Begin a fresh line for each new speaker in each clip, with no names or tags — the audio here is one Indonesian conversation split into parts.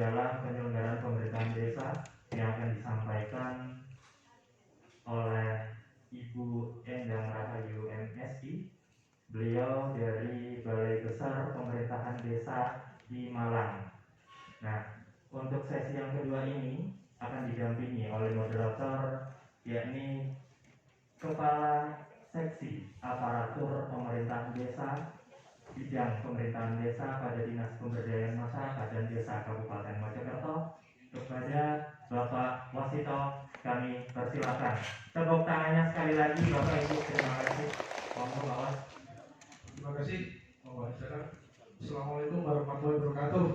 dalam penyelenggaraan pemerintahan desa yang akan disampaikan oleh Ibu Endang Rahayu MSI. Beliau dari Balai Besar Pemerintahan Desa di Malang. Nah, untuk sesi yang kedua ini akan didampingi oleh moderator, yakni Kepala Seksi Aparatur Pemerintahan Desa Bidang Pemerintahan Desa pada Dinas Pemberdayaan Masyarakat dan Desa Kabupaten Mojokerto, kepada Bapak Wasito kami persilakan. Tepuk tangannya sekali lagi Bapak Ibu. Terima kasih. Monggo Bapak.
Terima kasih. Assalamualaikum warahmatullahi wabarakatuh.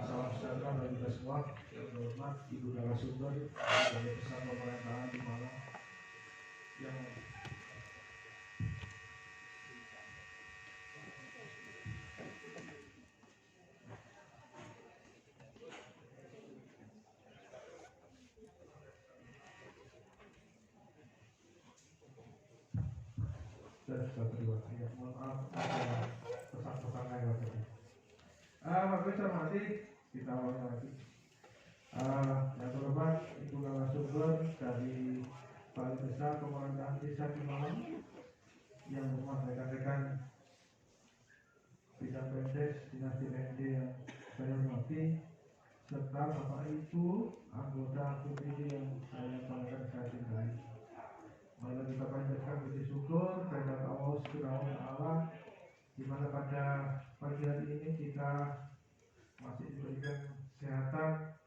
Salam sejahtera bagi kita semua. Yang terhormat Ibu narasumber dari Besar Pemerintahan di Malang yang ya, mohon maaf ada pesan-pesan lewat tadi. Bapak Ibu hormati, kita awali lagi. Yang terhormat Ibu narasumber dari Balai Besar Pemerintahan Desa di Malang, yang berhormat rekan-rekan bidang PNDES, Dinas DPRD yang saya hormati, serta Bapak Ibu anggota PPD yang saya banggakan saya cintai. Mari kita panjatkan puji syukur kepada Allah Subhanahu wa Ta'ala, di mana pada pagi hari ini kita masih diberikan kesehatan,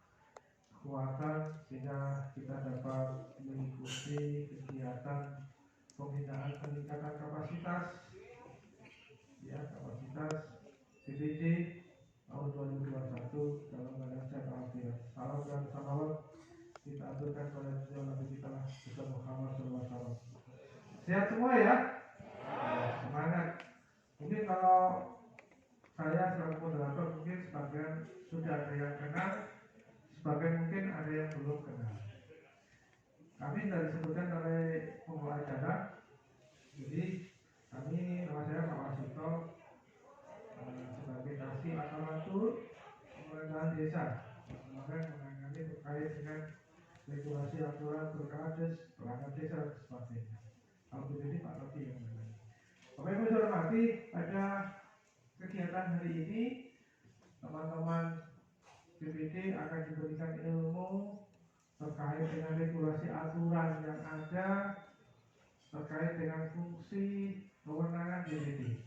kekuatan, sehingga kita dapat mengikuti kegiatan pembinaan peningkatan kapasitas PPD tahun 2021 dalam keadaan sehat walafiat. Salam dan salawat kita aturkan kepada Nabi kita Muhammad SAW. Sehat semua ya? Semangat. Mungkin kalau saya selaku moderator mungkin sebagian sudah ada yang kenal, sebagian mungkin ada yang belum kenal. Kami sudah disebutkan oleh pengelola acara. Jadi kami, nama saya Pak Wasito, sebagai kasih aparatur pemerintahan desa, menangani terkait dengan regulasi aturan berkades, perangkat desa dan sebagainya. Kalau jadi Pak Roti yang menangani. Bapak Ibu saya hormati, pada kegiatan hari ini teman-teman BPD akan diberikan ilmu terkait dengan regulasi aturan yang ada terkait dengan fungsi kewenangan BPD.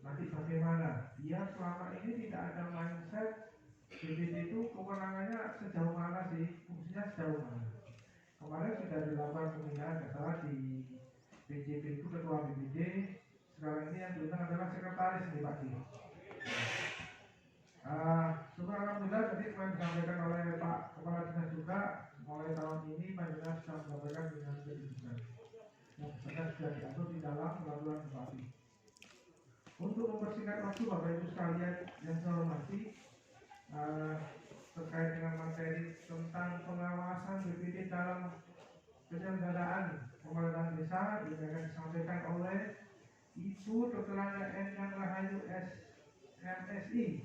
Nanti bagaimana? Biar selama ini tidak ada mindset BPD itu kewenangannya sejauh mana sih, fungsinya sejauh mana. Kemarin sudah dilakukan pembinaan, salah di BJP itu ketua BPD. Sekarang ini yang diundang adalah sekretaris nih Pak Di. Alhamdulillah tadi kemarin disampaikan oleh Pak Kepala Dinas juga, mulai tahun ini Pak Dinas sudah mendapatkan dengan pendidikan yang sudah diatur di dalam peraturan bupati. Untuk mempersingkat waktu Bapak Ibu sekalian yang saya hormati, terkait dengan materi tentang pengawasan BPD dalam penyelenggaraan pemerintahan desa yang akan disampaikan oleh Ibu Dr. Endang Rahayu MSI.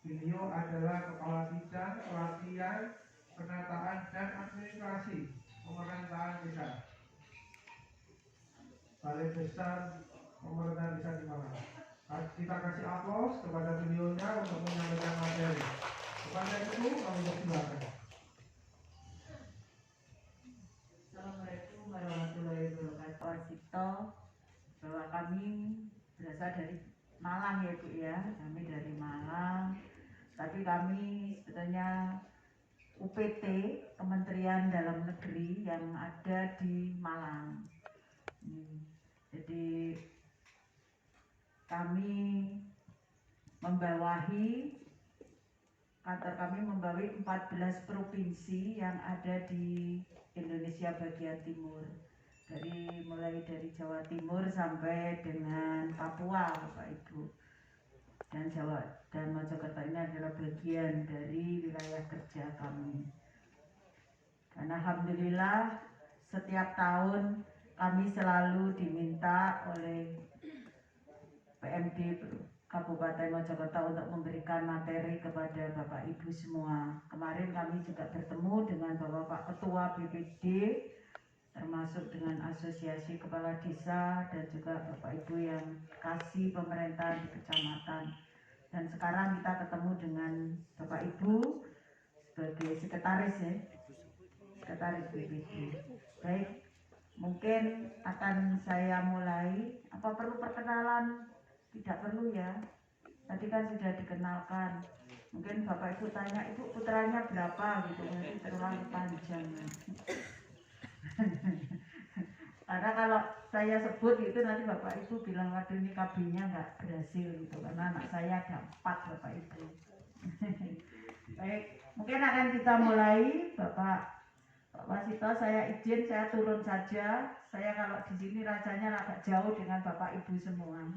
Beliau adalah Kepala Bidang Pelatihan, Penataan dan Administrasi Pemerintahan Desa Balai Besar Pemerintahan Desa di Malang. Kita kasih aplaus kepada beliaunya untuk menyampaikan materi. Kepada itu kami persilakan.
Assalamualaikum warahmatullahi wabarakatuh. Wasito, bahwa kami berasal dari Malang ya Bu ya. Kami dari Malang. Tapi kami sebetulnya UPT Kementerian Dalam Negeri yang ada di Malang. Jadi kami membawahi, kantor kami membawahi 14 provinsi yang ada di Indonesia bagian timur. Mulai dari Jawa Timur sampai dengan Papua Bapak Ibu. Dan Mojokerto ini adalah bagian dari wilayah kerja kami. Dan alhamdulillah setiap tahun kami selalu diminta oleh PMD Kabupaten Mojokerto untuk memberikan materi kepada Bapak Ibu semua. Kemarin kami juga bertemu dengan Bapak Ketua BPD, termasuk dengan Asosiasi Kepala Desa dan juga Bapak Ibu yang kasih pemerintah di kecamatan. Dan sekarang kita ketemu dengan Bapak Ibu sebagai sekretaris ya, sekretaris BPD. Baik, mungkin akan saya mulai. Apa perlu perkenalan? Tidak perlu ya. Tadi kan sudah dikenalkan. Mungkin Bapak Ibu tanya, Ibu putranya berapa gitu, nanti terlalu panjang. Karena kalau saya sebut gitu nanti Bapak Ibu bilang, waduh ini KB-nya nggak berhasil gitu, karena anak saya ada 4 Bapak Ibu. Baik, mungkin akan kita mulai. Bapak Wasito, saya izin saya turun saja. Saya kalau di sini rasanya agak jauh dengan Bapak Ibu semua.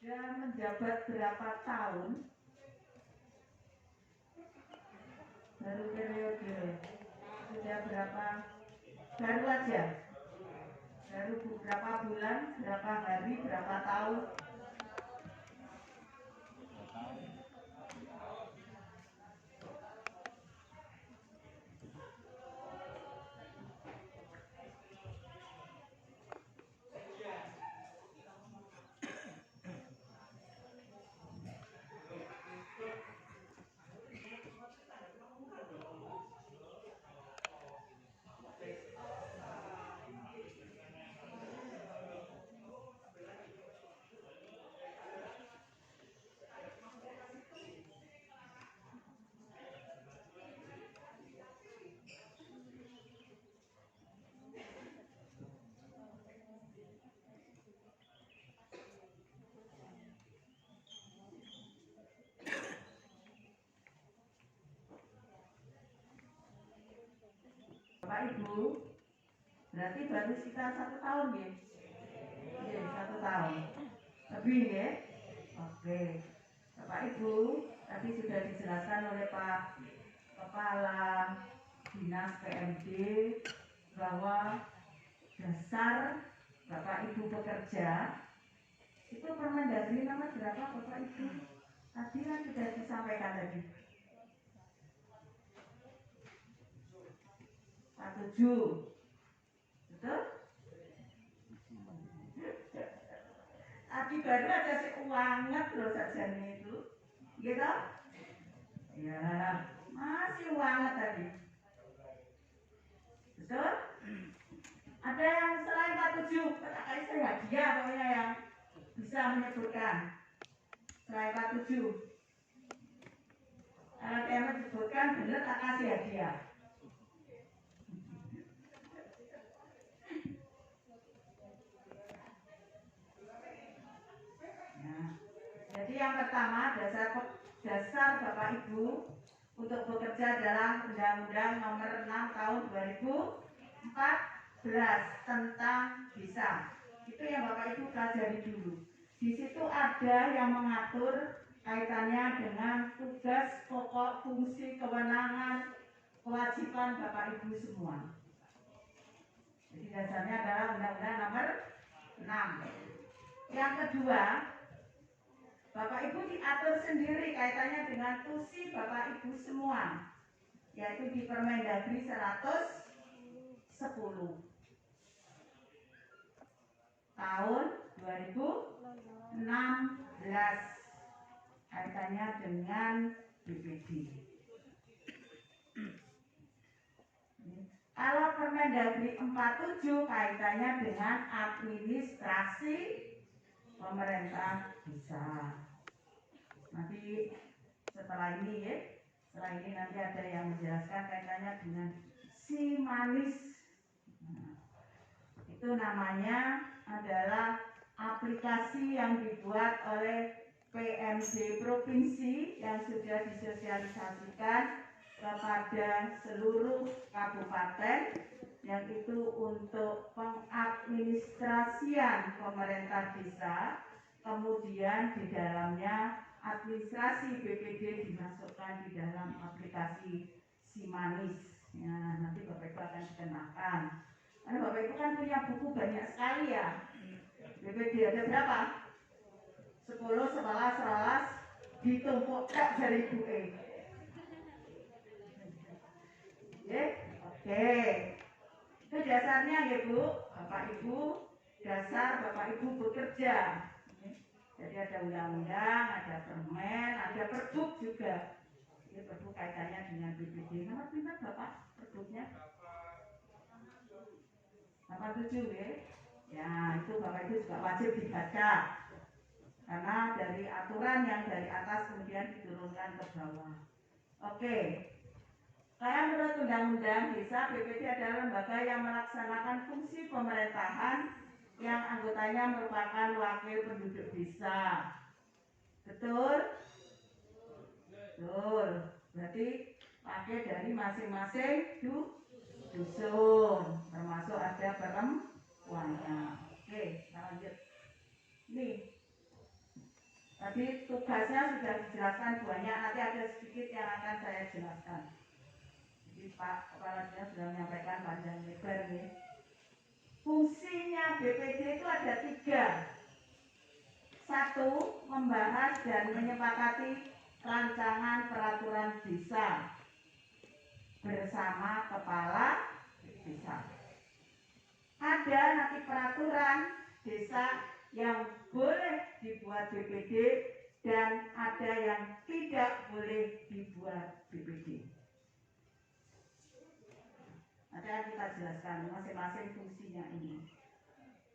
Sudah menjabat berapa tahun? Baru periode. Sudah berapa? Baru aja. Baru berapa bulan, berapa hari, berapa tahun? Bapak Ibu, berarti baru sekitar 1 tahun ya? Iya, 1 tahun. Lebih ya? Oke. Bapak Ibu, tadi sudah dijelaskan oleh Pak Kepala Dinas PMD bahwa dasar Bapak Ibu bekerja itu Permendagri nomor berapa Bapak Ibu? Tadi kan sudah disampaikan tadi. 17. Betul? Tadi baru aja seuanget loh sajane itu. Gitu? Ya, masih uanget tadi. Betul? Ada yang selain 47, katakan saya hadiah pokoknya yang bisa menyebutkan selain 47. Kalau dia menyebutkan benar tak kasih hadiah. Nah, jadi yang pertama dasar Bapak Ibu untuk bekerja dalam Undang-Undang Nomor 6 Tahun 2014 tentang desa. Itu yang Bapak Ibu pelajari dulu. Di situ ada yang mengatur kaitannya dengan tugas pokok, fungsi, kewenangan, kewajiban Bapak Ibu semua. Jadi dasarnya adalah Undang-Undang Nomor 6. Yang kedua, Bapak Ibu diatur sendiri kaitannya dengan tusi Bapak Ibu semua, yaitu di Permendagri 110 tahun 2016 kaitannya dengan BPD. Kalau Permendagri 47 kaitannya dengan administrasi pemerintah desa. Nanti setelah ini ya, setelah ini nanti ada yang menjelaskan kaitannya dengan Simanis. Nah, itu namanya adalah aplikasi yang dibuat oleh PMD Provinsi yang sudah disosialisasikan kepada seluruh kabupaten, yang itu untuk pengadministrasian pemerintah desa. Kemudian di dalamnya administrasi BPD dimasukkan di dalam aplikasi Simanis. Ya, nanti Bapak Ibu akan dikenalkan. Karena Bapak Ibu kan punya buku banyak sekali ya. BPD ada berapa? 10, 11, 12 ditumpuk tak dari ibuke. Oke. Itu dasarnya ya Bu, Bapak Ibu, dasar Bapak Ibu bekerja. Jadi ada undang-undang, ada permen, ada perbuk juga. Ini perbuk kaitannya dengan BPD. Nomor pintar Bapak perbuknya? 87 ya. Ya, itu Bapak Ibu juga wajib dibaca. Karena dari aturan yang dari atas kemudian diturunkan ke bawah. Oke. Karena menurut Undang-Undang Desa, BPD adalah lembaga yang melaksanakan fungsi pemerintahan yang anggotanya merupakan wakil penduduk desa. Betul? Betul. Berarti wakil dari masing-masing dusun, termasuk ada perempuannya. Oke, kita lanjut. Nih, tadi tugasnya sudah dijelaskan banyak, nanti ada sedikit yang akan saya jelaskan. Jadi Pak Kepala Dinas sudah menyampaikan panjang lebar nih. Fungsinya BPD itu ada 3. 1, membahas dan menyepakati rancangan peraturan desa bersama kepala desa. Ada nanti peraturan desa yang boleh dibuat BPD dan ada yang tidak boleh dibuat BPD. Nanti akan kita jelaskan masing-masing fungsinya ini.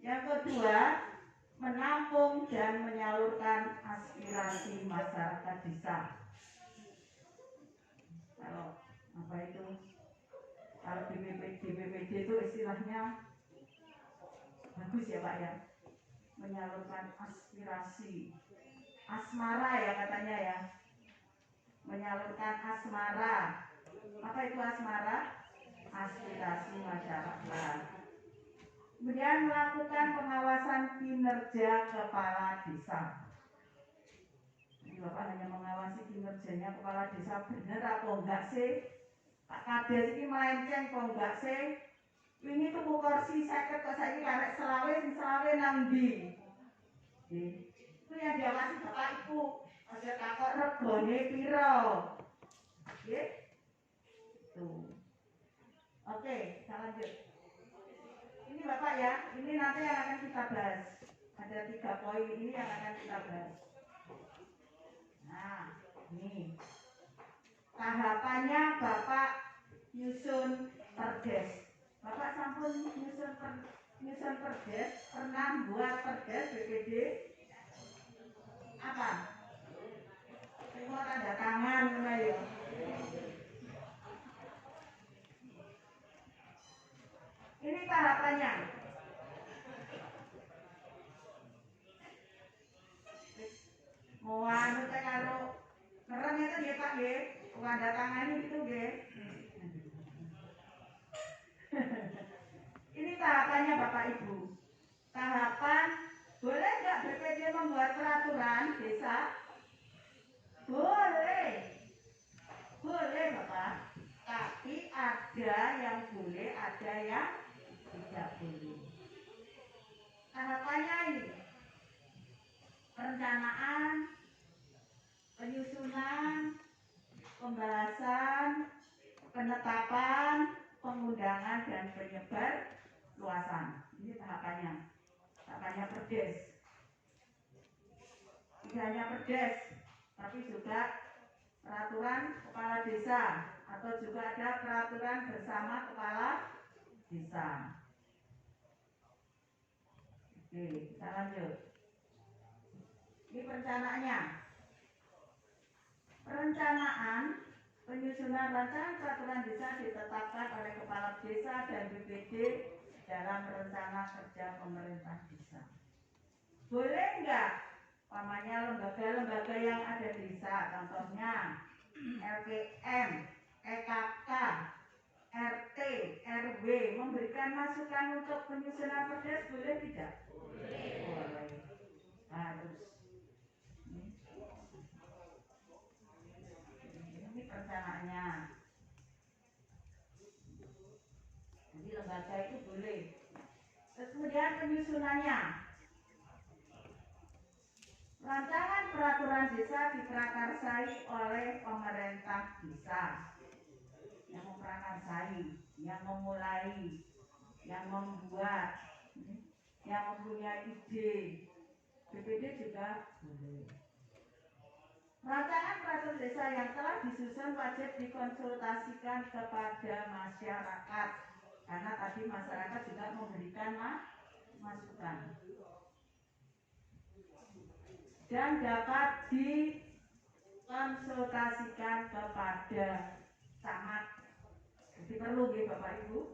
Yang kedua, menampung dan menyalurkan aspirasi masyarakat desa. Kalau apa itu? Kalau di BPD itu istilahnya bagus ya Pak ya, menyalurkan aspirasi, asmara ya katanya ya, menyalurkan asmara. Apa itu asmara? Aspirasi masyarakat. Kemudian melakukan pengawasan kinerja kepala desa. Jadi Bapak hanya mengawasi kinerjanya kepala desa benar apa enggak sih? Pak Kades ini melenceng apa enggak sih? Ini tuh kursi saya kok saya karek selawe nangdi. Itu yang diawasi Bapak Ibu. Ada kakak regone piro. Nggih. Tuh. Oke, kita lanjut. Ini Bapak ya, ini nanti yang akan kita bahas. Ada 3 poin ini yang akan kita bahas. Nah, ini tahapannya Bapak nyusun perdes. Bapak sampun nyusun perdes, pernah buat perdes BPD apa? Semua tanda tangan ya. Ini tahapannya. Mau anu teh karo keren itu ya Pak nggih, tanda tangan gitu nggih. Ini tahapannya Bapak Ibu. Tahapan boleh nggak BPD membuat peraturan desa? Boleh. Boleh Bapak. Tapi ada yang boleh, ada yang tidak boleh. Tahapannya ini perencanaan, penyusunan, pembahasan, penetapan, pengundangan dan penyebar luasan. Ini tahapannya. Tahapannya perdes. Tidak hanya perdes, tapi juga peraturan kepala desa atau juga ada peraturan bersama kepala desa. Oke, kita lanjut. Ini perencanaannya. Perencanaan penyusunan rancangan peraturan desa ditetapkan oleh kepala desa dan BPD dalam rencana kerja pemerintah desa. Boleh enggak? Pamannya lembaga-lembaga yang ada di desa, contohnya LPM, EKK, RT, RW memberikan masukan untuk penyusunan perdes boleh tidak? Boleh. Harus. Ini perencanaannya. Jadi lembaga itu boleh. Terus kemudian penyusunannya. Rancangan peraturan desa diprakarsai oleh pemerintah desa. Yang memprakarsai, yang memulai, yang membuat, yang mempunyai ide. BPD juga boleh. Rancangan peraturan desa yang telah disusun wajib dikonsultasikan kepada masyarakat, karena tadi masyarakat juga memberikan masukan. Dan dapat dikonsultasikan kepada camat. Jadi perlu ya Bapak Ibu.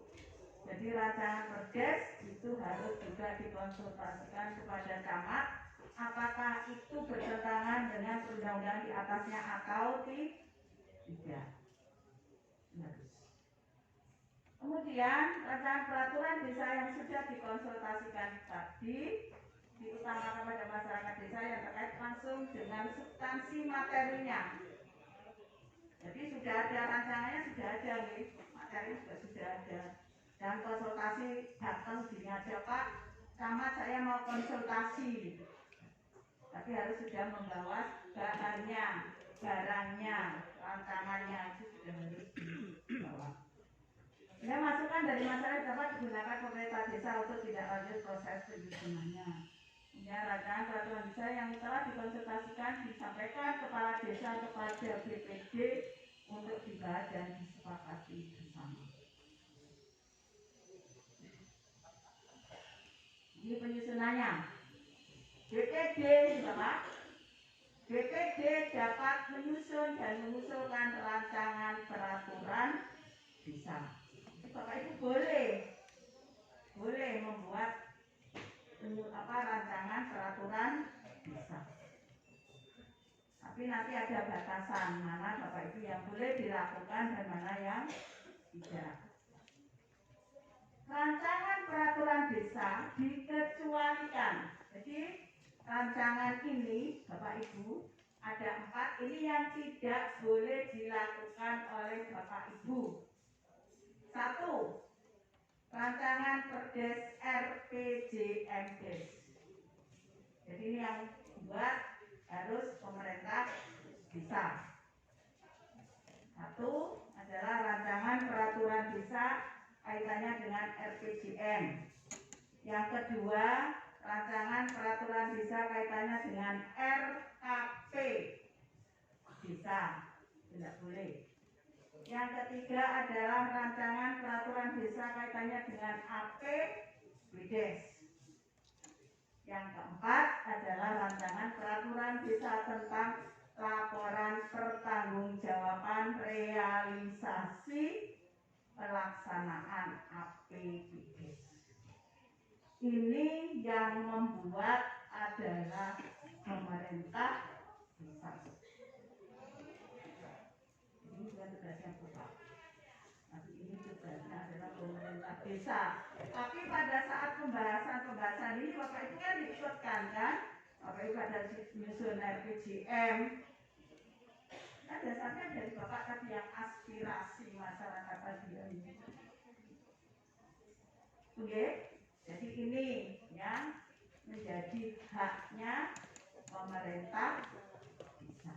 Jadi rancangan perdes itu harus juga dikonsultasikan kepada camat. Apakah itu bertentangan dengan perundang-undangan di atasnya atau tidak? Harus. Kemudian rancangan peraturan desa yang sudah dikonsultasikan tadi diutamakan pada masyarakat desa yang terkait langsung dengan substansi materinya. Jadi sudah ada rancangannya, sudah ada nih, materi juga sudah ada. Dan konsultasi datang sini aja Pak, camat saya mau konsultasi. Tapi harus sudah membawa bahannya, barangnya, rancangannya itu sudah harus dibawa. Ya, masukan dari masyarakat dapat digunakan pemerintah desa untuk tidak lanjut proses penyusunannya. Ya, rancangan peraturan desa yang telah dikonsultasikan disampaikan kepala desa kepada BPD untuk dibahas dan disepakati bersama. Ini penyusunannya. BPD, Bapak. BPD dapat menyusun dan mengusulkan rancangan peraturan desa. Bapak Ibu boleh membuat rancangan peraturan desa. Tapi nanti ada batasan mana Bapak Ibu yang boleh dilakukan dan mana yang tidak. Rancangan peraturan desa dikecualikan. Jadi rancangan ini Bapak Ibu ada 4 ini yang tidak boleh dilakukan oleh Bapak Ibu. 1. Rancangan perdes RPJMDes. Jadi ini yang buat harus pemerintah desa. 1 adalah rancangan peraturan desa kaitannya dengan RPJM. Yang kedua, rancangan peraturan desa kaitannya dengan RKP desa. Tidak boleh. Yang ketiga adalah rancangan peraturan desa kaitannya dengan APBdes. Yang keempat adalah rancangan peraturan desa tentang laporan pertanggungjawaban realisasi pelaksanaan APBdes. Ini yang membuat adalah pemerintah desa. Ini bukan tugasnya pusat, tapi ini tugasnya adalah pemerintah desa. Tapi pada saat pembahasan ini Bapak Ibu kan diikutkan kan? Bapak Ibu ada menyusun RPJM. Kan dasarnya dari Bapak tadi yang aspirasi masyarakat tadi ini. Oke, jadi ini yang menjadi haknya pemerintah desa.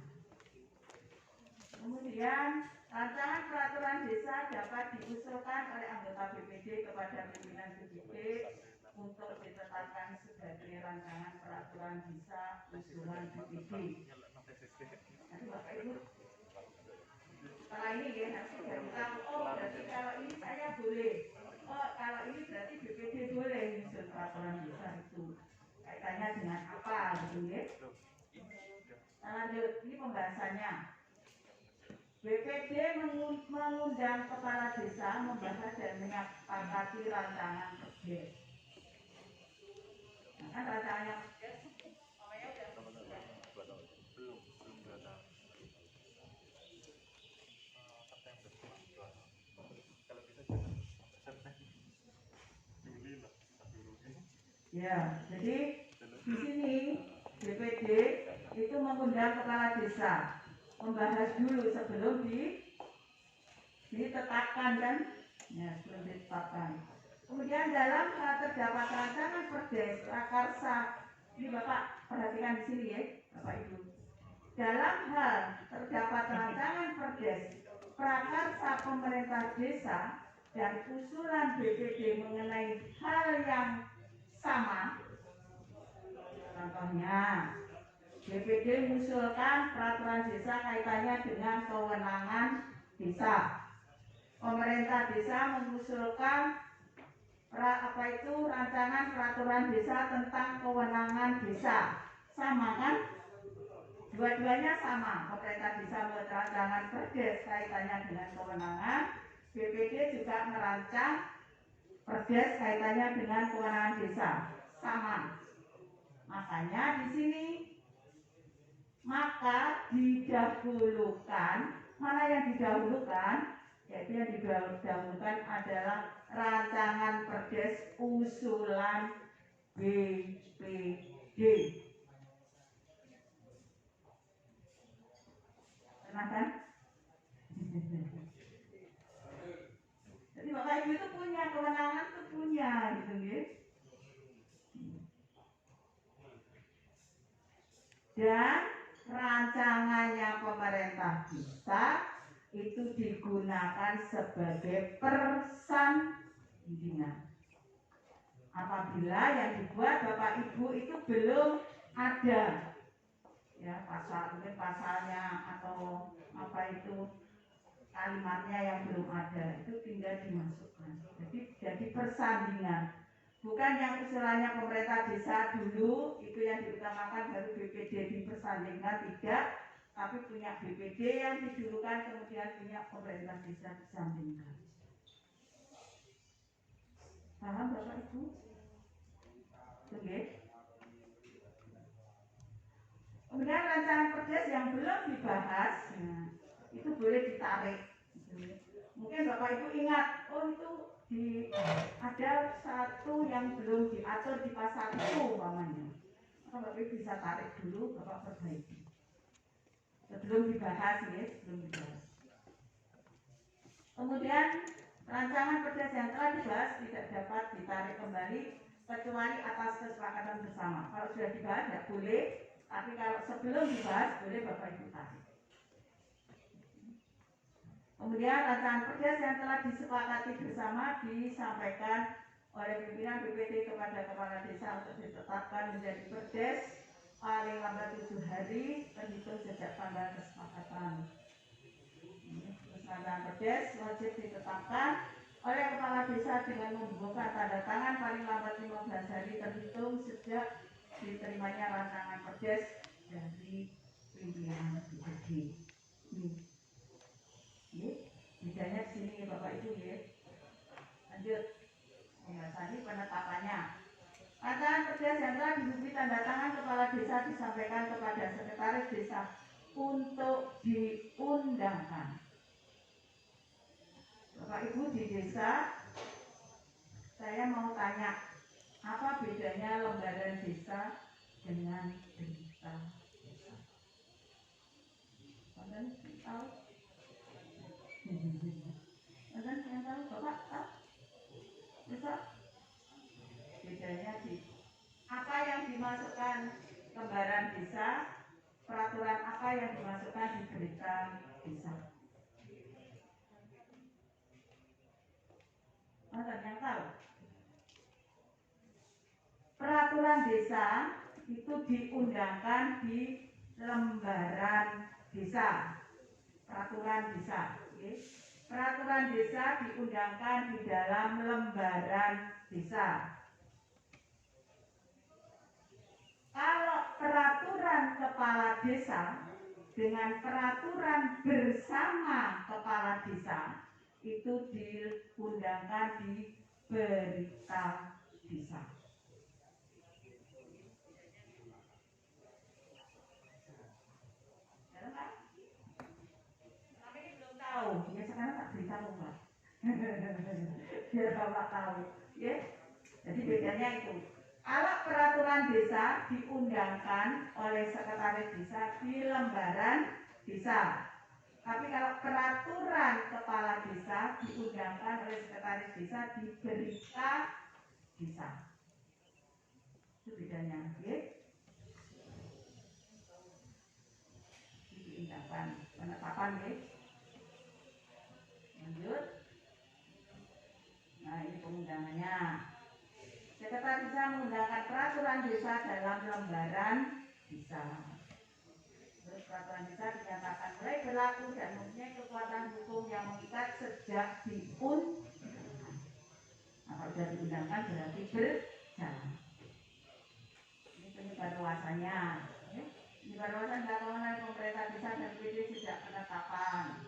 Kemudian rancangan peraturan desa dapat diusulkan oleh anggota BPD kepada pimpinan BPD untuk ditetapkan sebagai rancangan peraturan desa usulan BPD. Nanti Bapak Ibu setelah ini ya nanti dari tahu, oh berarti kalau ini saya boleh, oh kalau ini berarti BPD boleh usul peraturan desa itu kaitannya dengan apa gitu ya. Nah, lanjut, ini pembahasannya. BPD mengundang kepala desa membahas dan menyepakati rancangan perdes. Nah, kan rancangannya perdes, namanya udah ya, jadi di sini BPD itu mengundang kepala desa membahas dulu sebelum ditetapkan kan? Ya, sebelum ditetapkan. Kemudian dalam terdapat rancangan perdes prakarsa. Ini Bapak perhatikan di sini ya. Bapak Ibu. Dalam hal terdapat rancangan perdes prakarsa pemerintah desa dan usulan BPD mengenai hal yang sama. Contohnya, BPD mengusulkan peraturan desa kaitannya dengan kewenangan desa. Pemerintah desa mengusulkan rancangan peraturan desa tentang kewenangan desa. Sama kan? Dua-duanya sama. Pemerintah desa membuat rancangan perdes kaitannya dengan kewenangan. BPD juga merancang perdes kaitannya dengan kewenangan desa. Sama. Makanya di sini didahulukan, mana yang didahulukan? Yaitu yang didahulukan adalah rancangan perdes usulan BPD. Pernah kan? Jadi Bapak Ibu itu punya kewenangan, itu punya gitu ya. Dan rancangannya pemerintah desa itu digunakan sebagai persandingan. Apabila yang dibuat Bapak Ibu itu belum ada, ya mungkin pasalnya atau apa itu kalimatnya yang belum ada, itu tinggal dimasukkan. Jadi persandingan. Bukan yang usulannya pemerintah desa dulu itu yang diutamakan baru BPD dipersandingkan, tidak, tapi punya BPD yang didulukan kemudian punya pemerintah desa disandingkan. Paham Bapak Ibu? Oke. Kemudian rancangan perdes yang belum dibahas, nah, itu boleh ditarik. Mungkin Bapak Ibu ingat, oh itu ada satu yang belum diatur di pasal itu umpamanya. Bapak Ibu bisa tarik dulu, Bapak perbaiki. Sebelum dibahas ya, sebelum dibahas. Kemudian rancangan perdes yang telah dibahas tidak dapat ditarik kembali kecuali atas kesepakatan bersama. Kalau sudah dibahas tidak boleh, tapi kalau sebelum dibahas boleh Bapak Ibu tarik. Kemudian rancangan perdes yang telah disepakati bersama disampaikan oleh pimpinan BPD kepada kepala desa untuk ditetapkan menjadi perdes paling lambat 7 hari terhitung sejak tanggal kesepakatan. Rancangan perdes wajib ditetapkan oleh kepala desa dengan membuka tanda tangan paling lambat 15 hari terhitung sejak diterimanya rancangan perdes dari pimpinan BPD. Bedanya di sini ya Bapak Ibu ya. Lanjut. Tadi penetapannya. Rancangan perdes yang telah disetujui tanda tangan kepala desa disampaikan kepada sekretaris desa untuk diundangkan. Bapak Ibu di desa, saya mau tanya, apa bedanya lembaran desa dengan berita desa? Kalian tahu? Kalian yang tahu? Bapak tahu? Bisa? Bedanya di apa yang dimasukkan lembaran desa, peraturan apa yang dimasukkan di berita desa. Ada yang tahu? Peraturan desa itu diundangkan di lembaran desa. Peraturan desa, okay? Peraturan desa diundangkan di dalam lembaran desa. Kalau peraturan kepala desa dengan peraturan bersama kepala desa itu diundangkan di berita desa. Tapi ini belum tahu, ya sekarang tak beritahu Pak. Biar Bapak tahu, ya. Jadi bedanya itu. Kalau peraturan desa diundangkan oleh sekretaris desa di lembaran desa. Tapi kalau peraturan kepala desa diundangkan oleh sekretaris desa di berita desa. Itu bedanya, ya. penetapan ya. Lanjut. Nah, ini pengundangannya. Sekretaris Desa mengundangkan peraturan desa dalam lembaran desa. Terus peraturan desa dinyatakan mulai berlaku dan mempunyai kekuatan hukum yang mengikat sejak diundangkan. Nah, kalau sudah diundangkan berarti berjalan. Ini penyebar luasannya. Penyebar luasan dilakukan oleh pemerintah desa dan PD sejak penetapan.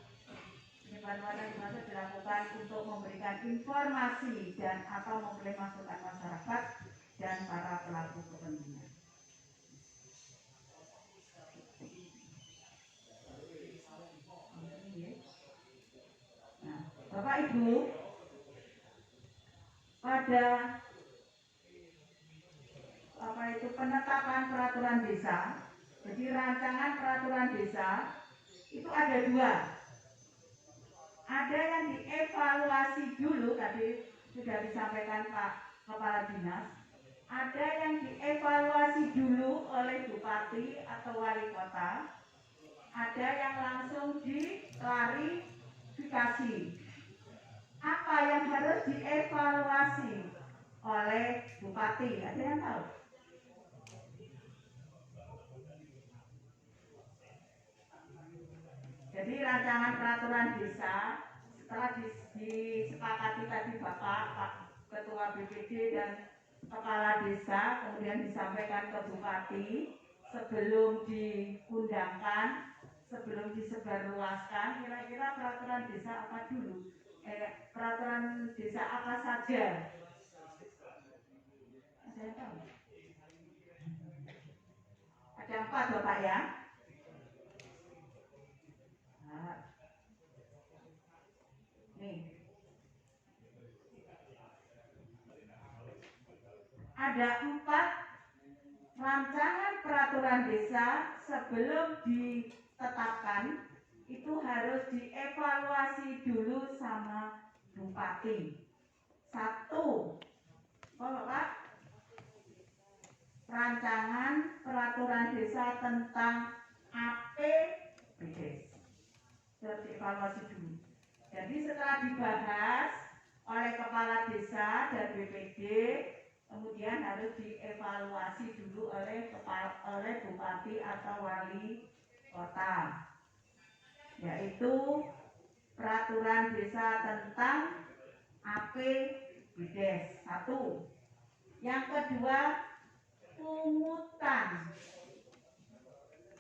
Penyebar luasan dimaksud dilakukan untuk memberikan informasi dan atau memperoleh masukan masyarakat dan para pelaku kepentingan. Nah, Bapak Ibu, pada penetapan peraturan desa, jadi rancangan peraturan desa itu ada dua. Ada yang dievaluasi dulu, tadi sudah disampaikan Pak Kepala Dinas. Ada yang dievaluasi dulu oleh Bupati atau Wali Kota. Ada yang langsung diklarifikasi. Apa yang harus dievaluasi oleh Bupati? Ada yang tahu? Jadi rancangan peraturan desa setelah disepakati tadi Bapak, Pak Ketua BPD dan Kepala Desa, kemudian disampaikan ke Bupati sebelum diundangkan, sebelum disebarluaskan, kira-kira peraturan desa apa dulu? Peraturan desa apa saja? Ada yang tahu? Ada 4 Bapak ya? Nih, ada 4 rancangan peraturan desa sebelum ditetapkan itu harus dievaluasi dulu sama Bupati. 1, Bapak, rancangan peraturan desa tentang APBDes harus dievaluasi dulu. Jadi setelah dibahas oleh Kepala Desa dan BPD, kemudian harus dievaluasi dulu oleh Bupati atau Wali Kota, yaitu peraturan desa tentang APBDes. 1. Yang kedua, pungutan.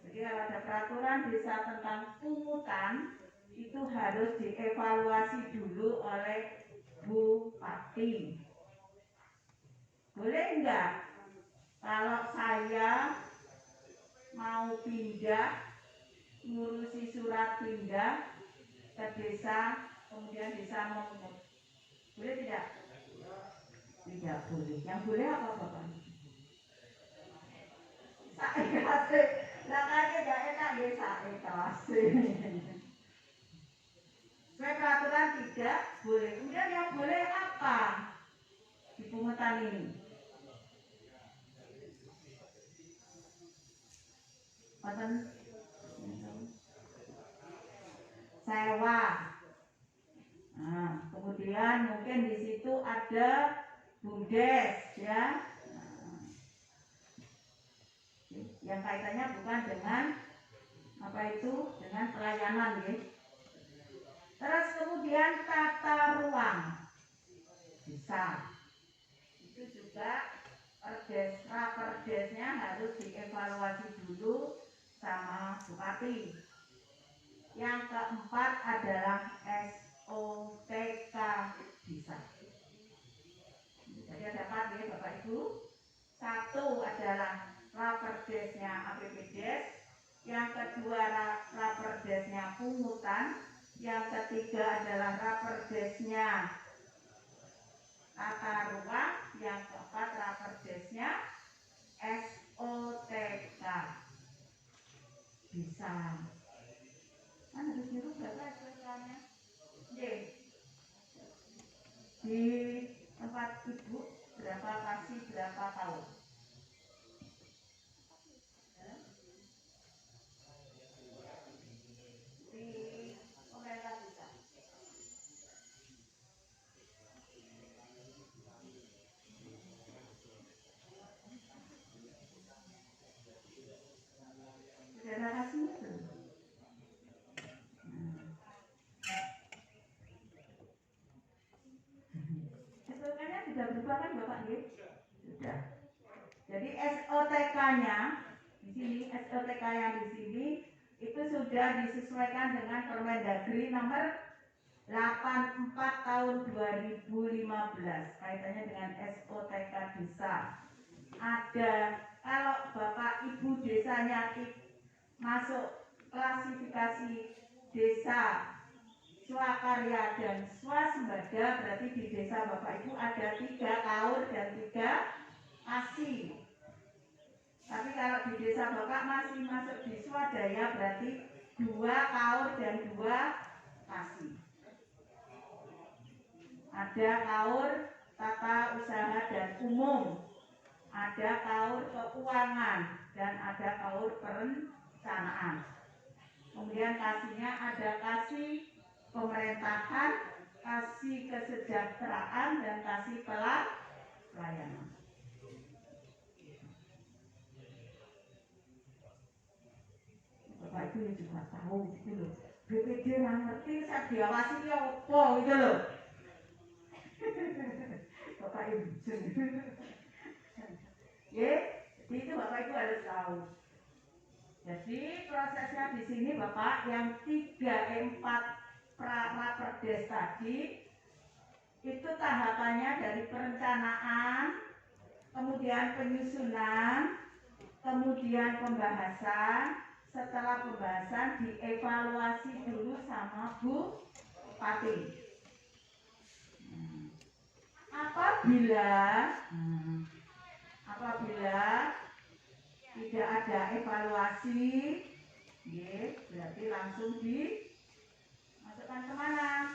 Jadi kalau ada peraturan desa tentang pungutan, itu harus dievaluasi dulu oleh Bupati. Boleh enggak kalau saya mau pindah, ngurusi surat pindah ke desa, kemudian desa memungut, boleh tidak? Tidak boleh. Yang boleh apa Bapak? Saikase, lakane gak enak ya saikase. Peraturan tidak boleh. Kemudian yang boleh apa di pungutan ini? Sewa. Nah, kemudian mungkin di situ ada BUMDes ya. Yang kaitannya bukan dengan apa itu, dengan pelayanan ya. Terus kemudian tata ruang bisa, itu juga raperdesnya harus dievaluasi dulu sama Bupati. Yang keempat adalah SOTK bisa. Jadi ada 4 ya Bapak Ibu. 1 adalah raperdesnya APBDes, yang kedua raperdesnya pungutan, yang ketiga adalah raperdesnya tata ruang, yang keempat raperdesnya SOTK bisa. Kan harus dirubah SOTK-nya. Di tempat Ibu berapa kasih berapa tahun? Di Sudah kan Bapak nggih? Sudah. Jadi SOTK-nya di sini, SOTK yang di sini itu sudah disesuaikan dengan Permendagri nomor 84 tahun 2015 kaitannya dengan SOTK desa. Ada kalau Bapak Ibu desanya masuk klasifikasi desa swakarya dan swasembada, berarti di desa Bapak Ibu ada 3 kaur dan 3 asi. Tapi kalau di desa Bapak masih masuk di swadaya, berarti 2 kaur dan 2 asi. Ada kaur tata usaha dan umum, ada kaur keuangan, dan ada kaur perencanaan. Kemudian kasihnya ada kasih pemerintahan, kasih kesejahteraan, dan kasih pelayanan. Bapak Ibu juga tahu gitu loh. BPD nggak ngerti, saya diawasi ya apa gitu loh. Bapak Ibu ya, jadi itu Bapak Ibu harus tahu. Jadi prosesnya di sini Bapak yang 4 Praperdes tadi itu tahapannya dari perencanaan, kemudian penyusunan, kemudian pembahasan. Setelah pembahasan dievaluasi dulu sama Bu Bupati. Apabila tidak ada evaluasi, berarti langsung dimasukkan kemana?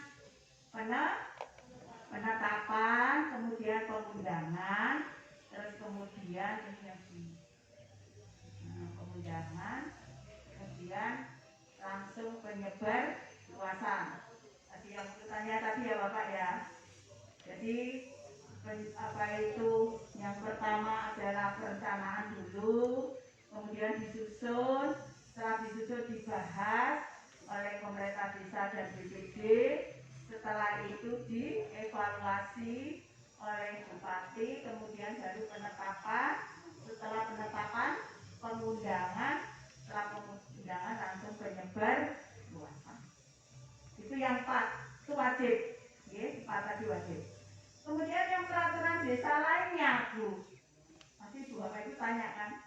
Penetapan, kemudian pengundangan, terus kemudian pengundangan, kemudian langsung penyebar luasan. Tadi yang bertanya tadi ya Bapak ya. Jadi apa itu? Yang pertama adalah perencanaan dulu, kemudian disusun, setelah disusun dibahas oleh pemerintah desa dan BPD, setelah itu dievaluasi oleh Bupati, kemudian baru penetapan, setelah penetapan pengundangan, setelah pengundangan langsung penyebar luasan. Itu yang 4, itu wajib, ya, 4 tadi wajib. Kemudian yang peraturan desa lainnya, Bu, masih Bu Bapak itu tanya kan,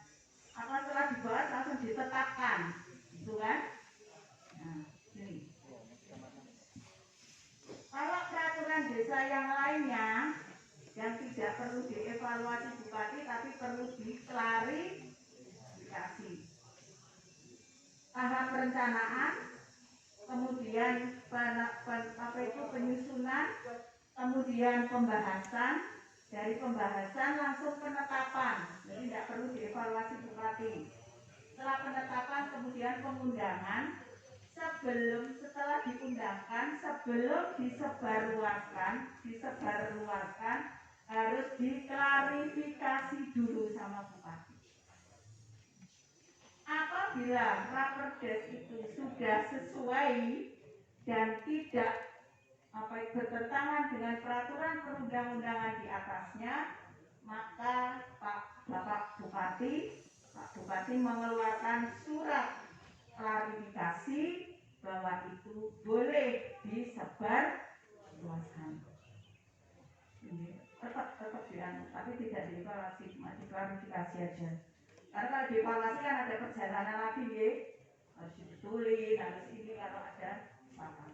apa setelah dibahas langsung ditetapkan, gitu kan? Nah, ini. Kalau peraturan desa yang lainnya yang tidak perlu dievaluasi Bupati tapi perlu diklarifikasi. Tahap perencanaan, kemudian penyusunan, kemudian pembahasan, dari pembahasan langsung penetapan, jadi tidak perlu dievaluasi Bupati. Setelah penetapan kemudian pengundangan, setelah diundangkan, sebelum disebarluaskan harus diklarifikasi dulu sama Bupati. Apabila Raperdes itu sudah sesuai dan tidak bertentangan dengan peraturan perundang-undangan di atasnya, maka Pak Bupati mengeluarkan surat klarifikasi bahwa itu boleh disebar luaskan. Tetap dianu, tapi tidak dievaluasi, cuma diklarifikasi aja. Karena kalau dievaluasi kan ada perjalanan lagi, ya, harus dibetulin, harus ini kalau ada salah.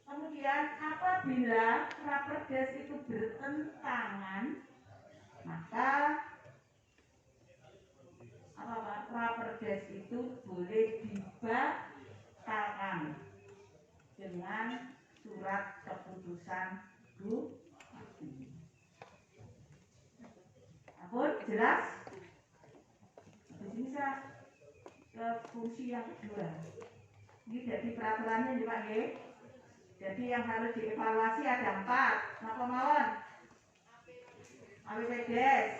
Kemudian apabila Raperdes itu bertentangan, maka Raperdes itu boleh dibatalkan dengan surat keputusan Bupati. Apun jelas? Di sini saya ke fungsi yang kedua. Ini jadi peraturannya juga ya. Jadi yang harus dievaluasi ada 4. Napa mawon? APBDes,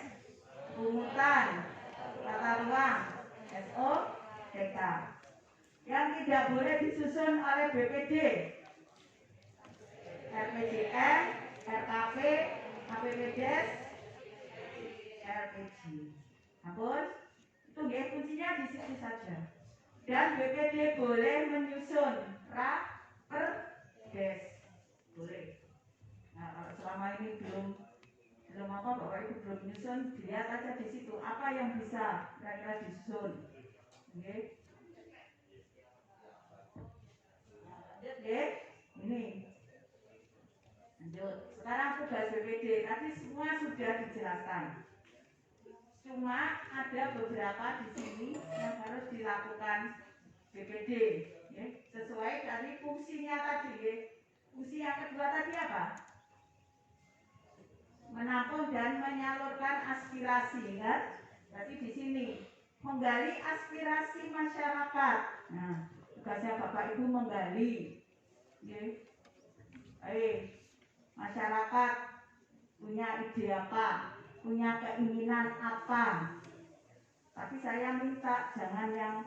pungutan, tata ruang, SOTK. Yang tidak boleh disusun oleh BPD, RPJM, RKP, APBDes LPG. Ampun, itu nggih kuncinya di situ saja. Dan BPD boleh menyusun raperdes, boleh. Nah, kalau selama ini belum apa Bapak Ibu belum menyusun, dilihat aja di situ apa yang bisa kira-kira disusun. Oke. Lanjut deh. Ini. Lanjut. Sekarang tugas BPD. Tadi semua sudah dijelaskan. Cuma ada beberapa di sini yang harus dilakukan BPD, ya. Sesuai dari fungsinya tadi. Ya. Fungsi yang kedua tadi apa? Menampung dan menyalurkan aspirasi, kan? Berarti di sini menggali aspirasi masyarakat. Nah, tugasnya Bapak Ibu menggali. Ya. Masyarakat punya ide apa? Punya keinginan apa? Tapi saya minta jangan yang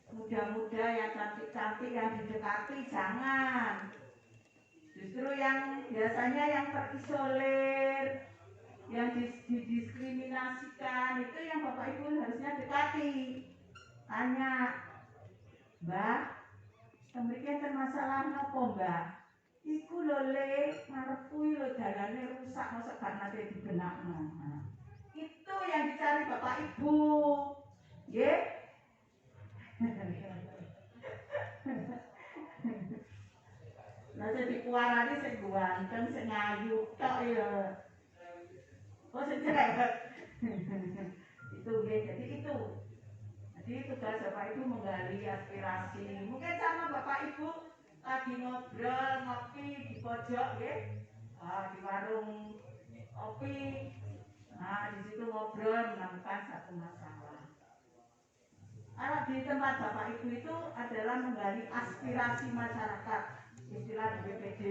muda-muda, yang cantik-cantik, yang didekati, jangan. Justru yang biasanya yang terisolir, yang didiskriminasikan, itu yang Bapak Ibu harusnya dekati. Tanya, Mbak, demikian masalah nopo Mbak? Iku lho le, ngarepku lho dalane rusak, masa gak nate dibenakno. Nah, itu yang dicari Bapak Ibu. Nggih? Lah sing dikuarani sing ganteng, sing ayu tok ya. Oh sing cerewet. Itu nggih, jadi itu. Jadi tugas Bapak Ibu menggali aspirasi. Mungkin sama Bapak Ibu lagi ngobrol, ngopi di pojok nggih. Di warung kopi. Nah, di situ ngobrol menemukan satu masalah. Kalau di tempat Bapak Ibu itu adalah menggali aspirasi masyarakat, istilah di BPD.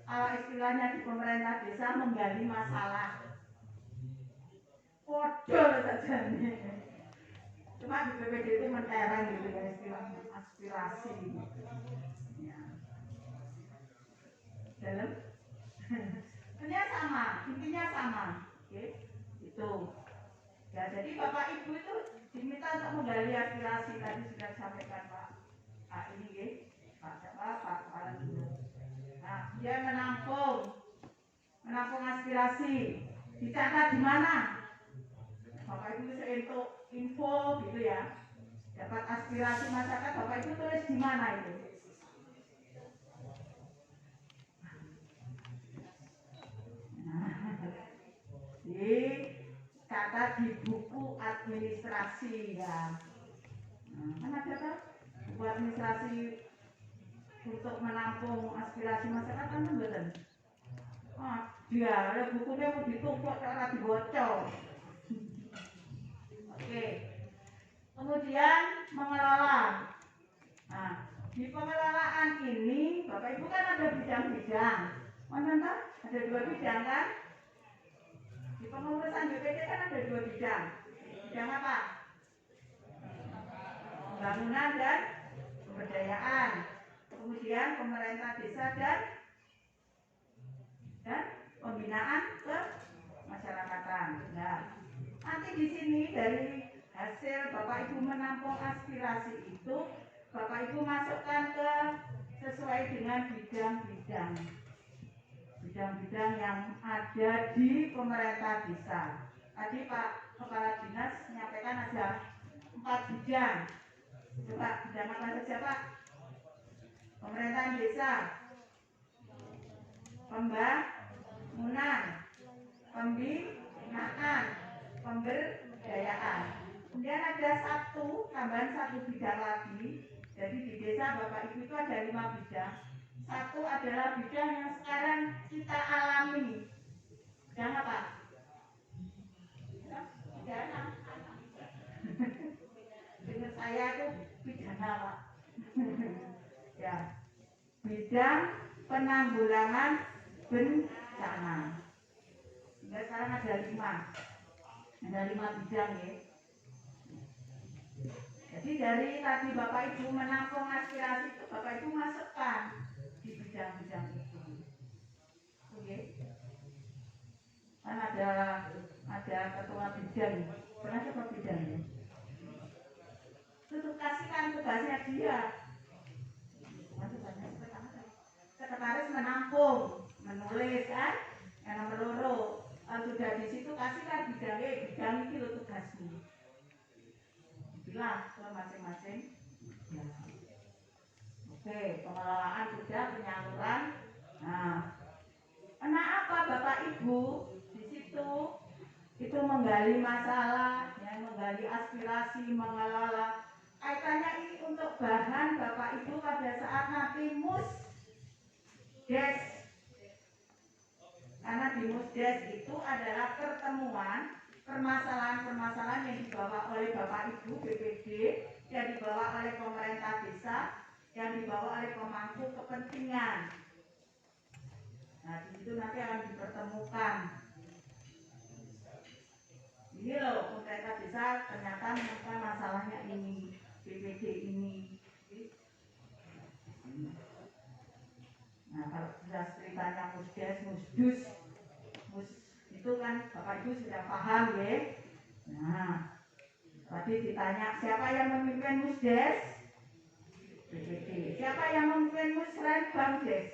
Kalau istilahnya di pemerintah desa menggali masalah. Podol saja nih. Cuma di BPD itu mentereng gitu ya istilahnya aspirasi. Ya. Dalam? Intinya sama. Oke, itu. Ya, jadi Bapak Ibu itu diminta untuk menggali aspirasi tadi sudah disampaikan Pak ini ya, Pak Kepala Dinas. Nah, dia menampung aspirasi. Dicatat di mana? Bapak Ibu bisa untuk info gitu ya. Dapat aspirasi masyarakat, Bapak Ibu tulis di mana itu? Dicatat di buku administrasi ya. Kan ada kan buku administrasi untuk menampung aspirasi masyarakat kan betul. Dia ada bukunya mau ditumpuk cara dibocor. Oke. Kemudian mengelola. Nah, di pengelolaan ini Bapak Ibu kan ada bidang-bidang. Mana ada 2 bidang kan? Di pengurusan BPD kan ada 2 bidang. Bidang apa? Pembangunan dan pemberdayaan. Kemudian pemerintah desa dan pembinaan ke masyarakatan. Nah, nanti di sini dari hasil Bapak Ibu menampung aspirasi itu, Bapak Ibu masukkan ke sesuai dengan bidang-bidang yang ada di pemerintah desa. Tadi Pak Kepala Dinas menyampaikan ada 4 bidang. Coba bidang apa saja Pak? Pemerintahan desa, pembangunan, pembinaan, pemberdayaan. Kemudian ada tambahan satu bidang lagi. Jadi di desa Bapak Ibu itu ada 5 bidang. Satu adalah bidang yang sekarang kita alami. Bidang apa? Pidana. Dengar saya itu pidana Pak. Ya. Bidang penanggulangan bencana. Hingga sekarang ada 5 bidang ya. Jadi dari tadi Bapak Ibu menampung aspirasi itu Bapak Ibu masukkan di bidang-bidang itu. Oke. Kan ada ketua bidang, pernah ketua bidang ya? Itu kasihkan tugasnya dia. Sekretaris menampung, menulis kan, yang nomor loro. Sudah di situ kasihkan bidang itu lo tugasmu. Bilang ke masing-masing. Ya. Oke, pengelolaan sudah, penyaluran. Nah, kenapa Bapak Ibu di situ itu menggali masalah, ya, menggali aspirasi, mengelola. Kaitannya ini untuk bahan Bapak Ibu pada saat nanti Musdes. Karena di Musdes itu adalah pertemuan permasalahan-permasalahan yang dibawa oleh Bapak Ibu BPD, yang dibawa oleh pemerintah desa, yang dibawa oleh pemangku kepentingan. Nah, di situ nanti akan dipertemukan. Ini loh, pemerintah desa ternyata menemukan masalahnya ini, BPD ini. Nah, kalau sudah ceritanya Musdus, itu kan Bapak Ibu sudah paham ya. Nah, tadi ditanya siapa yang memimpin Musdes? BPD. Siapa yang memimpin Musrenbangdes?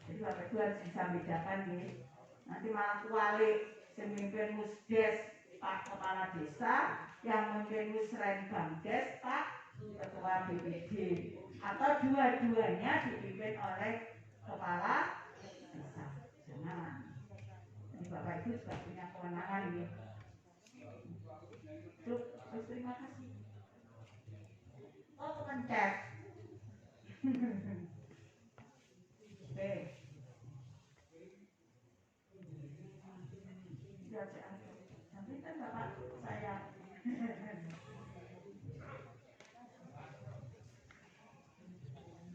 Jadi Bapak Ibu harus bisa bedakan ya. Nanti malah kualik memimpin Musdes Pak Kepala Desa, yang memimpin Musrenbangdes Pak Ketua BPD, atau dua-duanya dipimpin oleh Kepala Desa. Jangan. Ini Bapak Ibu juga punya kewenangan ya. Terima kasih. Oh, kepencet. Oke. Nanti kan Bapak saya.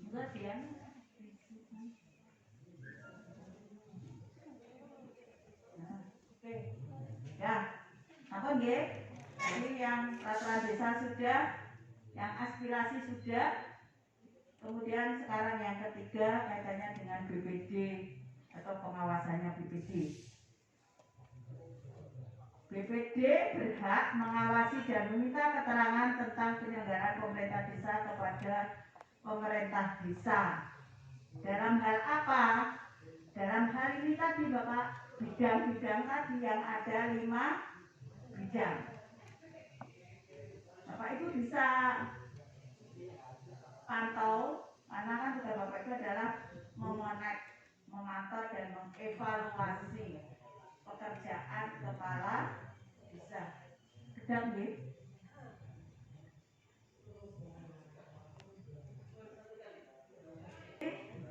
Enggak ya. Oke. Ya. Apa nggih? Ini yang peraturan desa sudah, yang aspirasi sudah. Kemudian sekarang yang ketiga kaitannya dengan BPD atau pengawasannya BPD. BPD berhak mengawasi dan meminta keterangan tentang penyelenggaraan pemerintah desa kepada pemerintah desa. Dalam hal apa? Dalam hal ini tadi Bapak, bidang-bidang tadi yang ada 5 bidang. Bapak Ibu bisa pantau, karena kan sudah Bapak Ibu adalah memantau dan mengevaluasi pekerjaan kepala desa. Sedang nih.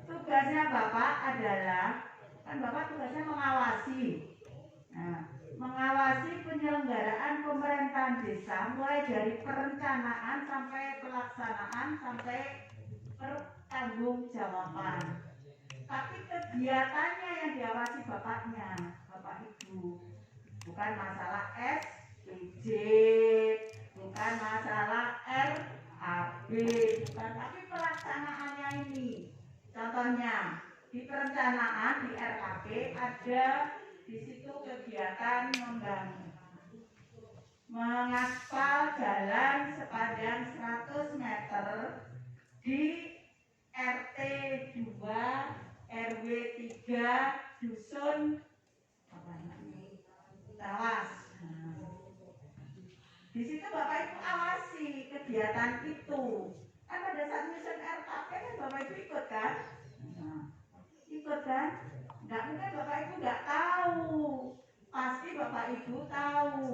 Tugasnya Bapak adalah, kan Bapak tugasnya mengawasi. Nah, mengawasi penyelenggaraan pemerintahan desa mulai dari perencanaan sampai pelaksanaan sampai pertanggungjawaban. Tapi kegiatannya yang diawasi Bapaknya, Bapak Ibu, bukan masalah SPJ, bukan masalah RAB, bukan, tapi pelaksanaannya ini. Contohnya di perencanaan di RKP ada di situ kegiatan membangun, mengaspal jalan sepanjang 100 meter di RT 2 RW 3 dusun Tawas. Di situ Bapak Ibu awasi kegiatan itu. Kan pada saat nyusun RKP kan Bapak Ibu ikut kan? Ikut kan? Nggak mungkin Bapak Ibu nggak tahu. Pasti Bapak Ibu tahu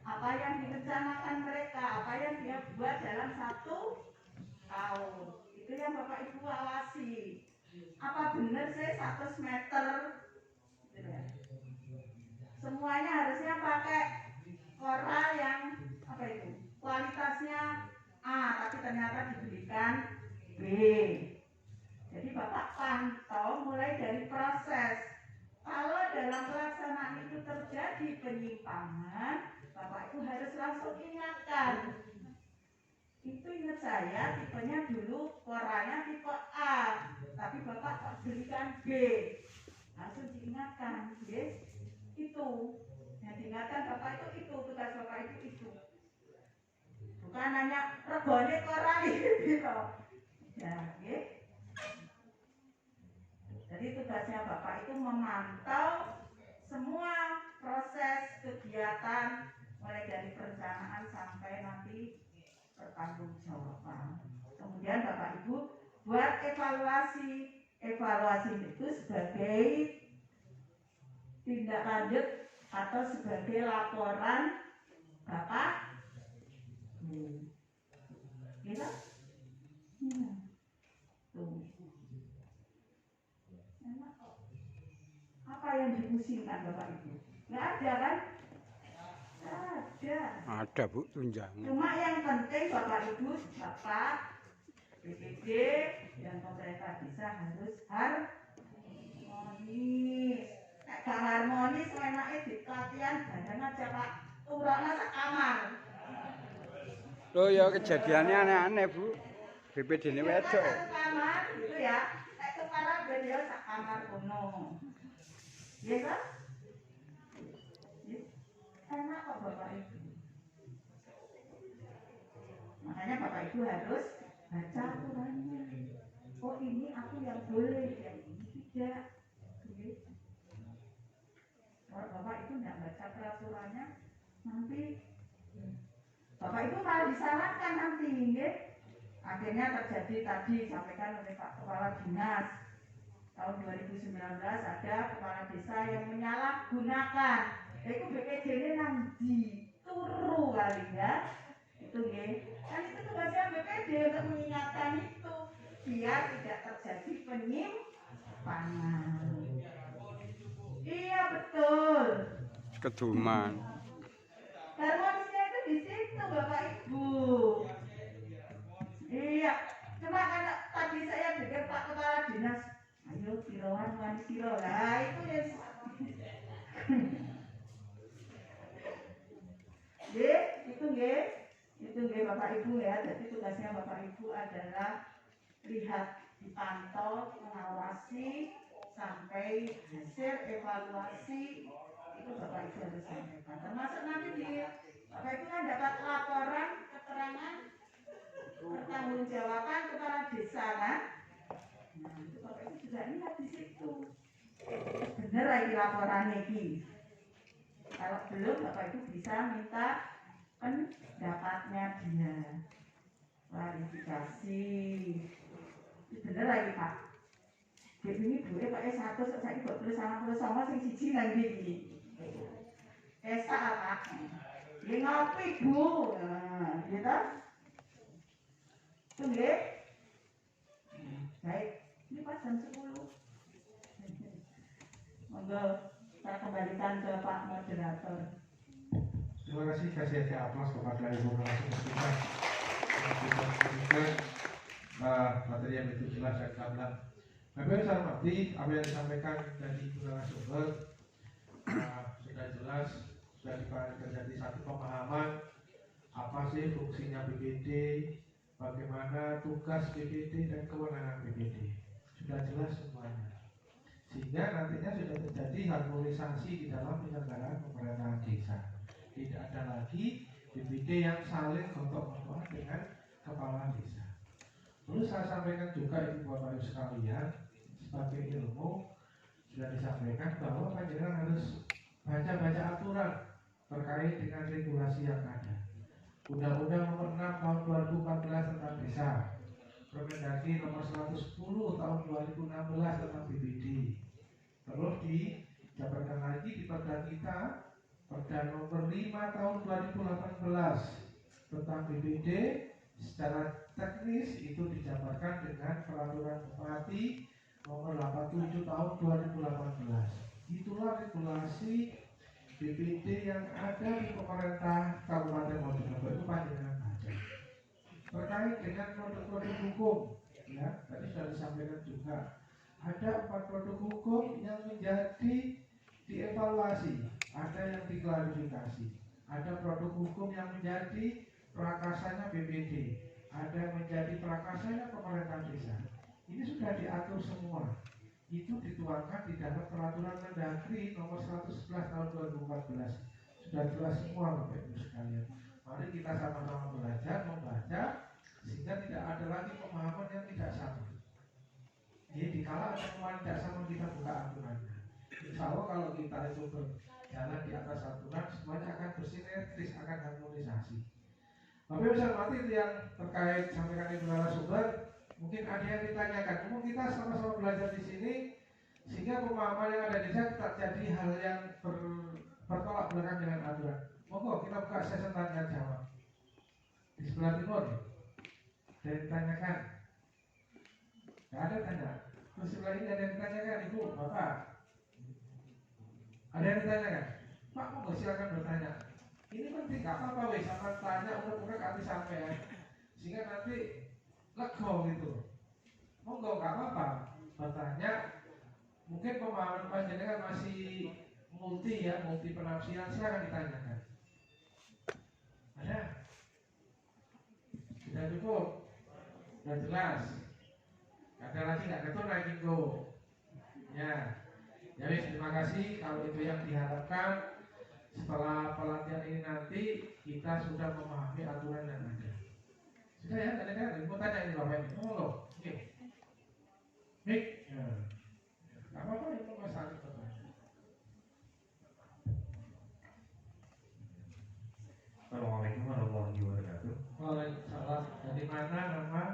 apa yang direncanakan mereka, apa yang dia buat dalam 1 tahun. Itu yang Bapak Ibu awasi. Apa benar sih 100 meter? Semuanya harusnya pakai koral yang apa itu? Kualitasnya A, tapi ternyata diberikan B. Jadi Bapak pantau mulai dari proses. Kalau dalam pelaksanaan itu terjadi penyimpangan, Bapak Ibu harus langsung ingatkan. Itu ingat saya tipenya dulu korannya tipe A, tapi bapak tak belikan B. Langsung diingatkan, ya itu. Yang diingatkan bapak itu tugas bapak itu. Bukan hanya regone koran gitu. Ya, ya. Jadi tugasnya bapak itu memantau semua proses kegiatan mulai dari perencanaan sampai nanti pertanggungjawaban. Kemudian bapak ibu buat evaluasi itu sebagai tindak lanjut atau sebagai laporan bapak. Gitu? Tuh. Enak kok. Apa yang dipusingkan bapak ibu? Nggak ada kan?
Ada Bu tunjangan.
Cuma yang penting bapak ibu, bapak, BPD dan pemerintah desa harus harmonis. Gak harmonis, enaknya di pelatihan badan aja pak, turunnya sekamar.
Loh ya kejadiannya aneh-aneh Bu. BPD ini wedok.
Sekamar gitu ya, kepala beliau sekamar kuno. Iya kan? Enak kok bapak ibu. Makanya bapak ibu harus baca aturannya. Oh ini aku yang boleh, yang ini tidak. Kalau bapak itu tidak baca peraturannya, nanti bapak itu malah disalahkan nanti, ya. Akhirnya terjadi tadi disampaikan oleh Pak Kepala Dinas tahun 2019 ada kepala desa yang menyalahgunakan. Itu BPD ini nanti turu kali ya. Itu nggih. Kan itu tugasnya BPD untuk mengingatkan itu biar tidak terjadi penyimpangan. Iya betul.
Keduman.
Harmonisnya itu di situ Bapak Ibu. Iya. Cuma karena tadi saya dengar Pak Kepala Dinas, ayo piroan wani piro lah itu ya. Itu nggih Bapak Ibu ya. Jadi tugasnya Bapak Ibu adalah lihat, dipantau, mengawasi sampai hasil evaluasi itu Bapak Ibu harus sampaikan. Termasuk nanti di Bapak Ibu kan dapat laporan keterangan pertanggungjawaban kepala desa kan. Nah itu Bapak Ibu juga lihat di situ. Bener lagi laporannya ini. Kalau belum Bapak Ibu bisa minta pendapatnya dia, klarifikasi. Bener lagi Pak. Jadi ini boleh pakai 100, saya 20 sama sing siji nang iki. Esak Pak. Ini ngopi Bu. Nah, gitu. Tunggu. Baik, ini pas jam 10. Monggo saya kembalikan ke Pak Moderator.
Terima kasih, kasih aplaus kepada Ibu narasumber kita. Materi yang begitu jelas dan gamblang. Bapak saya mengerti apa yang disampaikan dari Ibu narasumber sudah jelas, sudah terjadi satu pemahaman apa sih fungsinya BPD, bagaimana tugas BPD dan kewenangan BPD. Sudah jelas semuanya. Sehingga nantinya sudah terjadi harmonisasi di dalam penyelenggaraan pemerintahan desa. Tidak ada lagi BPD yang saling gontok-gontokan dengan kepala desa. Perlu saya sampaikan juga Ibu Bapak Ibu sekalian, sebagai ilmu sudah disampaikan bahwa panjenengan harus baca-baca aturan terkait dengan regulasi yang ada. Undang-Undang Nomor 6 Tahun 2014 tentang Desa, Permendagri Nomor 110 Tahun 2016 tentang BPD. Terus dijabarkan lagi di Perda kita, Perda Nomor 5 Tahun 2018 tentang BPD. Secara teknis itu dijabarkan dengan Peraturan Bupati Nomor 87 Tahun 2018. Itulah regulasi BPD yang ada di pemerintah Kabupaten Mojokerto. Itu panjenengan baca. Terkait dengan produk-produk hukum, ya tadi sudah disampaikan juga ada 4 produk hukum yang menjadi dievaluasi, ada yang diklarifikasi, ada produk hukum yang menjadi prakasanya BPD, ada menjadi prakasanya pemerintah desa. Ini sudah diatur semua. Itu dituangkan di dalam peraturan Mendagri nomor 111 tahun 2014. Sudah jelas semua Bapak Ibu sekalian. Mari kita sama-sama belajar, membaca, sehingga tidak ada lagi pemahaman yang tidak sama. Jadi dikala ada pemahaman tidak sama, kita buka aturannya. Insya Allah kalau kita itu berjalan di atas aturan, semuanya akan bersinergis, akan harmonisasi. Tapi bisa mati itu yang terkait sampaikan Ibu narasumber, mungkin ada yang ditanyakan. Mungkin kita sama-sama belajar di sini, sehingga pemahaman yang ada di sana tak jadi hal yang bertolak belakang dengan aturan. Monggo kita buka sesi tanya jawab. Di sebelah timur, ada yang ditanyakan? Tidak ada tanya. Terus sebelah ini ada yang ditanyakan, Ibu, Bapak? Ada yang ditanyakan? Pak, monggo silakan bertanya. Ini penting, gak apa-apa weh, sama tanya unek-unek hati sampai ya. Sehingga nanti lego gitu. Monggo gak apa-apa bertanya. Mungkin pemahaman panjenengan masih multi ya, multi penafsiran, silakan ditanyakan. Ada? Sudah cukup? Sudah jelas? Ada lagi nggak ketua lagi go? Ya, jadi terima kasih. Kalau itu yang diharapkan, setelah pelatihan ini nanti kita sudah memahami aturan yang ada. Sudah ya, tanya-tanya. Mau tanya ini Bapak ini. Oh loh, oke. Mik, ya. Gak apa-apa itu masalah itu.
Assalamualaikum warahmatullahi wabarakatuh.
Waalaikumsalam. Dari mana nama?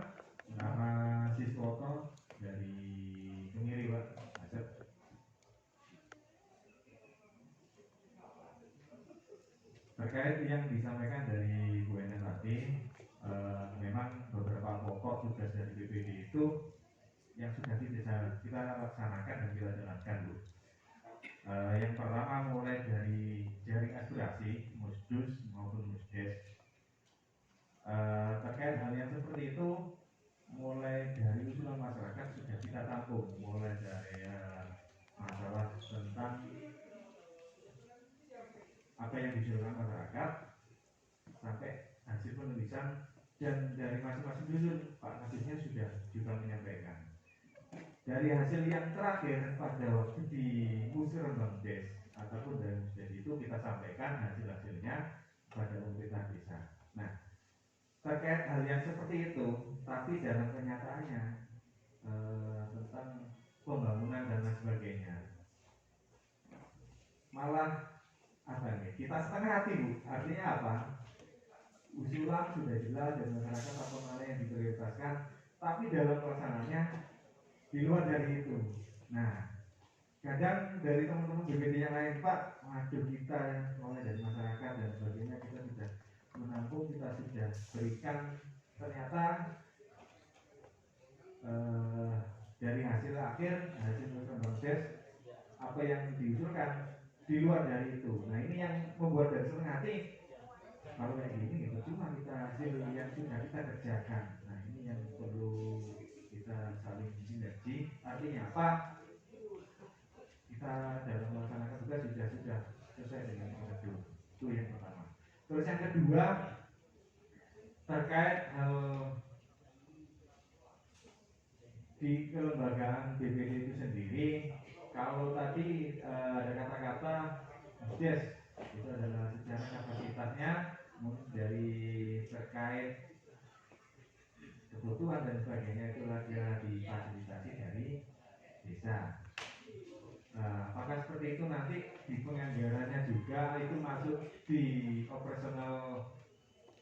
Nama Siswoto dari Kemiri, Pak. Acep. Terkait yang disampaikan dari Bu Enen tadi, memang beberapa pokok tugas dari BPD itu yang sudah kita laksanakan dan kita jalankan, Bu. Yang pertama mulai dari jaring aspirasi, Musdus maupun Musdes. Terkait hal yang seperti itu, mulai dari usulan masyarakat sudah kita tampung, mulai dari masalah tentang apa yang diusulkan masyarakat sampai hasil penulisan, dan dari masing-masing dusun Pak Kadisnya sudah juga menyampaikan. Dari hasil yang terakhir pada waktu di Musrembang Des ataupun dari Musdes itu kita sampaikan hasil-hasilnya pada pemerintah desa. Nah, terkait hal yang seperti itu, tapi dalam kenyataannya tentang pembangunan dan lain sebagainya, malah apa nih? Kita setengah hati, Bu. Artinya apa? Usulan sudah jelas dan masyarakat apa mana yang diprioritaskan, tapi dalam pelaksanaannya di luar dari itu. Nah, kadang dari teman-teman BPD yang lain, Pak, waduh kita mulai dari masyarakat dan sebagainya kita sudah menampung, kita sudah berikan, ternyata dari hasil akhir, hasil Musrembang Des, apa yang diusulkan di luar dari itu. Nah, ini yang membuat dari senang hati. Kalau kayak gini, percuma kita hasil yang sudah kita kerjakan. Nah, ini yang perlu kita saling sinergi. Artinya apa? Kita dalam melaksanakan tugas sudah sesuai dengan prosedur. Itu yang pertama. Terus yang kedua, terkait hal di kelembagaan BPD itu sendiri. Kalau tadi ada kata-kata yes, itu adalah secara kapasitasnya dari terkait kebutuhan dan sebagainya, itulah dia difasilitasi dari desa. Apakah seperti itu nanti di penganggarannya juga itu masuk di operasional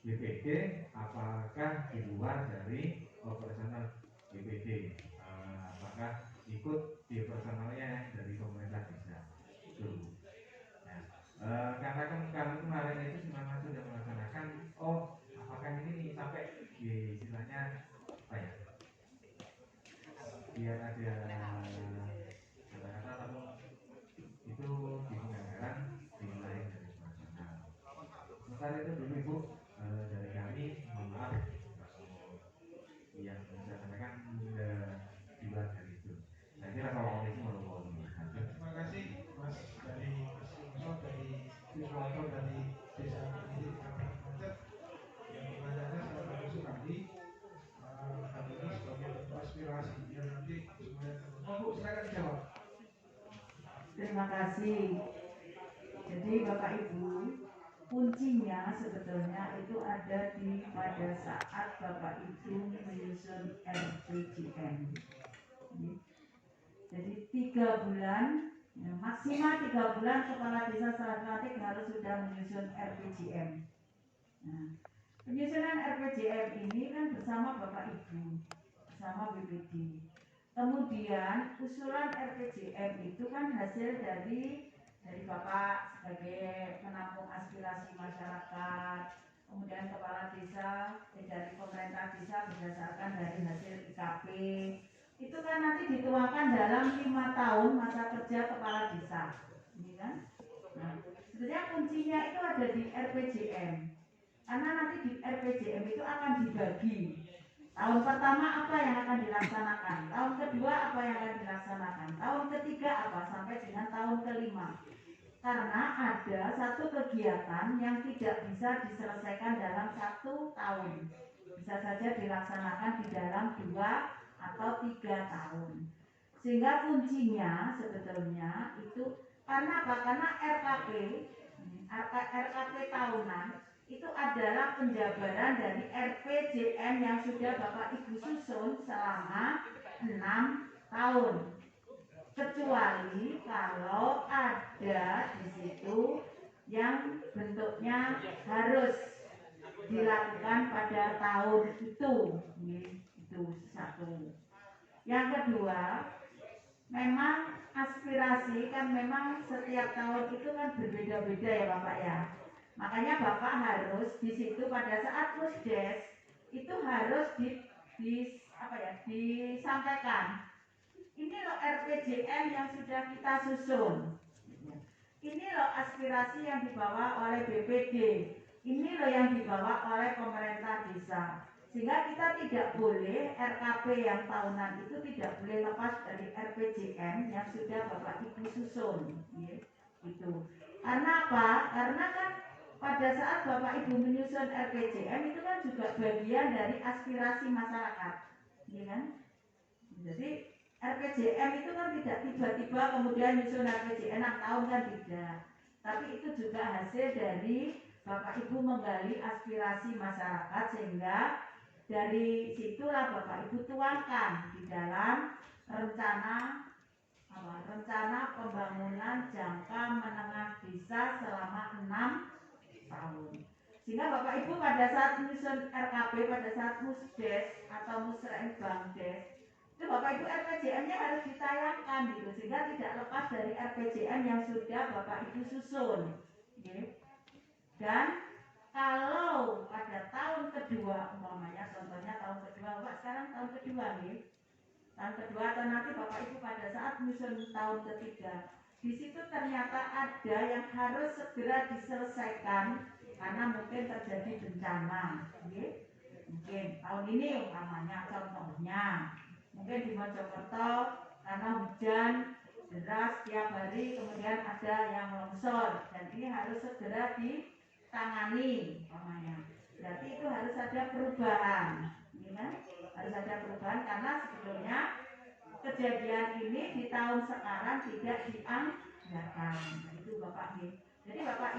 BPD, apakah di luar dari operasional BPD, apakah ikut di operasionalnya dari pemerintah desa itu. Nah, karena kemarin itu semuanya sudah melaksanakan, oh apakah ini sampai di istilahnya apa ya, biar ada kata-kata atau itu di penganggaran dinilai dari operasional. Sementara itu dulu Ibu, dari kami, mohon maaf yang saya sampaikan di luar dari itu. Saya kira Assalamualaikum warahmatullahi wabarakatuh.
Terima kasih Mas dari dari Siswanto dari Desa Kediri Kabupaten Acep yang pertanyaannya sangat bagus sekali.
Terima kasih. Jadi Bapak Ibu, kuncinya sebetulnya itu ada pada saat Bapak Ibu menyusun RPJM. Jadi 3 bulan, ya, maksimal 3 bulan kepala desa Selat harus sudah menyusun RPJM. Nah, penyusunan RPJM ini kan bersama Bapak Ibu, bersama BPD. Kemudian usulan RPJM itu kan hasil dari Bapak sebagai penampung aspirasi masyarakat, kemudian kepala desa dari pemerintah desa berdasarkan dari hasil IKP. Itu kan nanti dituangkan dalam 5 tahun masa kerja kepala desa, ini kan? Nah, sebenarnya kuncinya itu ada di RPJM, karena nanti di RPJM itu akan dibagi. Tahun pertama apa yang akan dilaksanakan, tahun kedua apa yang akan dilaksanakan, tahun ketiga apa, sampai dengan tahun kelima. Karena ada satu kegiatan yang tidak bisa diselesaikan dalam 1 tahun, bisa saja dilaksanakan di dalam 2 atau 3 tahun. Sehingga kuncinya sebetulnya itu karena apa? Karena RKP tahunan itu adalah penjabaran dari RPJM yang sudah Bapak Ibu susun selama 6 tahun. Kecuali kalau ada di situ yang bentuknya harus dilakukan pada tahun itu satu. Yang kedua, memang aspirasi kan memang setiap tahun itu kan berbeda-beda ya Bapak ya. Makanya Bapak harus di situ pada saat pusdes itu harus disampaikan. Ini loh RPJM yang sudah kita susun. Ini loh aspirasi yang dibawa oleh BPD. Ini loh yang dibawa oleh pemerintah desa. Sehingga kita tidak boleh RKP yang tahunan itu tidak boleh lepas dari RPJM yang sudah Bapak Ibu susun. Gitu. Karena apa? Karena kan pada saat Bapak Ibu menyusun RPJM itu kan juga bagian dari aspirasi masyarakat. Ya kan? Jadi RPJM itu kan tidak tiba-tiba kemudian nyusun RPJM 6 tahun kan tidak. Tapi itu juga hasil dari Bapak Ibu menggali aspirasi masyarakat sehingga dari situlah Bapak Ibu tuangkan di dalam rencana pembangunan jangka menengah desa selama 6 tahun. Sehingga Bapak Ibu pada saat menyusun RKP, pada saat musdes atau musrenbangdes, itu Bapak Ibu RPJM-nya harus ditayangkan gitu, sehingga tidak lepas dari RPJM yang sudah Bapak Ibu susun. Dan kalau pada tahun kedua, umpamanya contohnya tahun kedua, Bapak sekarang tahun kedua nih, tahun kedua atau nanti Bapak Ibu pada saat menyusun tahun ketiga, di situ ternyata ada yang harus segera diselesaikan karena mungkin terjadi bencana. Mungkin tahun ini umpamanya contohnya, mungkin di Mojokerto karena hujan deras tiap hari kemudian ada yang longsor dan ini harus segera ditangani umpamanya. Berarti itu harus ada perubahan, harus ada perubahan karena sebetulnya kejadian ini di tahun sekarang tidak dianggarkan. Itu Bapak Ibu. Jadi Bapak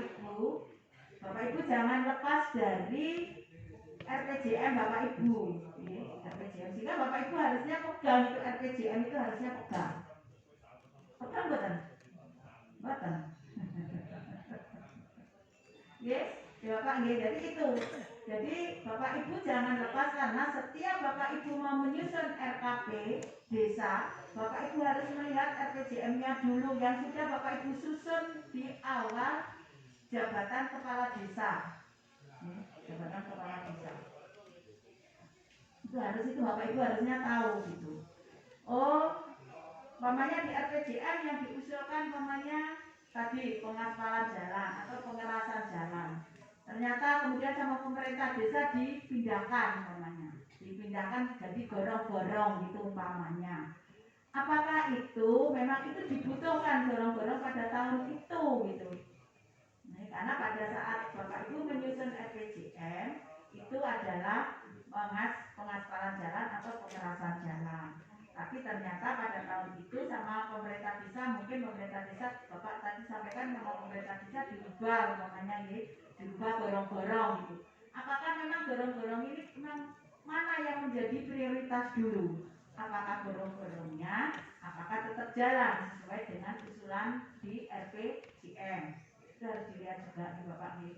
Ibu jangan lepas dari RPJM Bapak Ibu. RPJM sehingga Bapak Ibu harusnya pegang itu RPJM itu harusnya pegang. Pegang betul? Betul. Yes, Bapak nggih. Jadi itu. Jadi Bapak Ibu jangan lepas karena setiap Bapak Ibu mau menyusun RKP desa, Bapak Ibu harus melihat RPJM-nya dulu yang sudah Bapak Ibu susun di awal jabatan kepala desa. Jabatan kepala desa. Itu Bapak Ibu harusnya tahu gitu. Oh, umpamanya di RPJM yang diusulkan umpamanya tadi pengaspalan jalan atau pengerasan jalan. Ternyata kemudian sama pemerintah desa dipindahkan umpamanya. Dipindahkan jadi gorong-gorong gitu umpamanya. Apakah itu memang itu dibutuhkan gorong-gorong pada tahun itu gitu. Nah, karena pada saat Bapak Ibu menyusun RPJM itu adalah pengaspalan jalan atau pengerasan jalan. Tapi ternyata pada tahun itu sama pemerintah desa, mungkin pemerintah desa, Bapak tadi sampaikan sama pemerintah desa dirubah, makanya ya, dirubah gorong-gorong gitu. Apakah memang gorong-gorong ini memang mana yang menjadi prioritas dulu? Apakah gorong-gorongnya, apakah tetap jalan sesuai dengan usulan di RPJM? Itu harus dilihat juga di Bapak nih.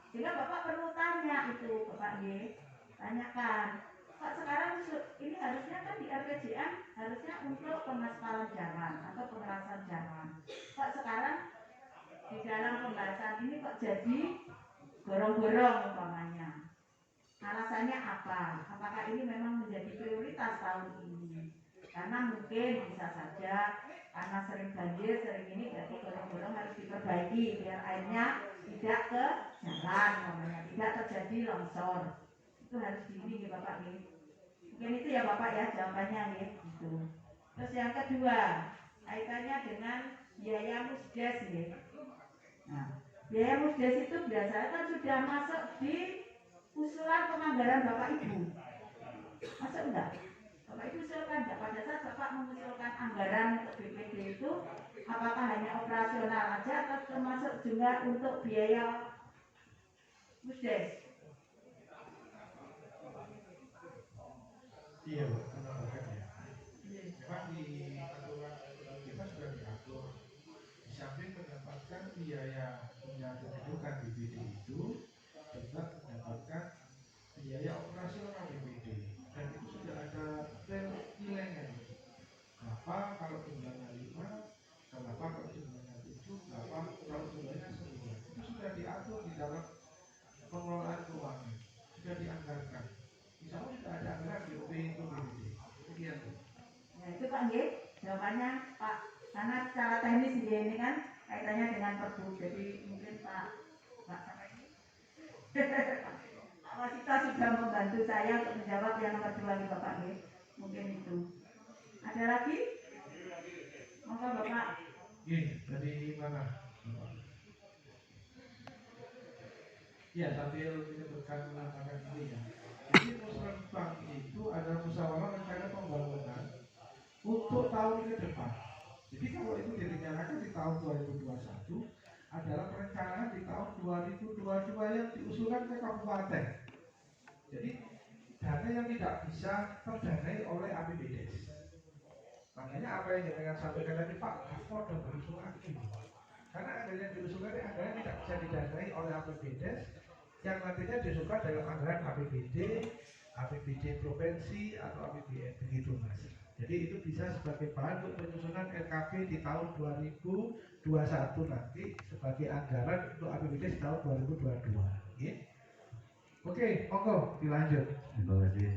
Sehingga Bapak perlu tanya itu Bapak nih, tanyakan. Kok sekarang ini harusnya kan di RPJM harusnya untuk pengaspalan jalan atau pengerasan jalan. Kok sekarang di dalam pembahasan ini kok jadi gorong-gorong umpamanya? Alasannya apa? Apakah ini memang menjadi prioritas tahun ini? Karena mungkin bisa saja karena sering banjir, sering ini berarti gorong-gorong harus diperbaiki biar airnya tidak ke jalan, umpamanya tidak terjadi longsor. Itu harus diini ya Bapak nih. Mungkin itu ya Bapak ya jawabannya nih. Gitu. Terus yang kedua kaitannya dengan biaya musdes nih. Nah, biaya musdes itu biasanya kan sudah masuk di usulan penganggaran Bapak Ibu. Masuk enggak? Bapak Ibu usulkan enggak? Pada saat Bapak mengusulkan anggaran untuk BPD itu apakah hanya operasional aja atau termasuk juga untuk biaya musdes?
Iya, menambahkan ya. Memang di aturan kita sudah diatur di samping mendapatkan biaya pendidikan BPD itu juga mendapatkan biaya operasional BPD dan itu sudah ada nilainya. Berapa kalau jumlahnya 5, berapa kalau jumlahnya 7, berapa kalau jumlahnya 10. Itu sudah diatur di dalam pengelolaan keuangan, sudah dianggarkan. Insya Allah sudah ada anggaran di OP itu BPD. Kemudian
Ya itu Pak Nggih, jawabannya Pak. Karena secara teknis ini kan kaitannya dengan perbu. Jadi mungkin Pak sampai ini Pak Wasita sudah membantu saya untuk menjawab yang nomor 2 nih Bapak Nggih. Mungkin itu. Ada lagi? Monggo Bapak.
dari mana? Ya, sambil menyebutkan akan ini ya. Jadi musrenbang itu adalah musyawarah rencana pembangunan untuk tahun ke depan. Jadi kalau itu direncanakan di tahun 2021 adalah perencanaan di tahun 2022 yang diusulkan ke kabupaten. Jadi dana yang tidak bisa terdanai oleh APBD. Makanya apa yang jangan sampaikan tadi Pak, Kapolda berusul lagi. Karena anggaran yang diusulkan anggaran tidak bisa didanai oleh APBD yang nantinya diusulkan dalam anggaran APBD, APBD provinsi atau APBN begitu Mas. Jadi itu bisa sebagai bahan untuk penyusunan RKP di tahun 2021 nanti sebagai anggaran untuk APBD di tahun 2022. Ya. Oke, monggo dilanjut.
Terima kasih.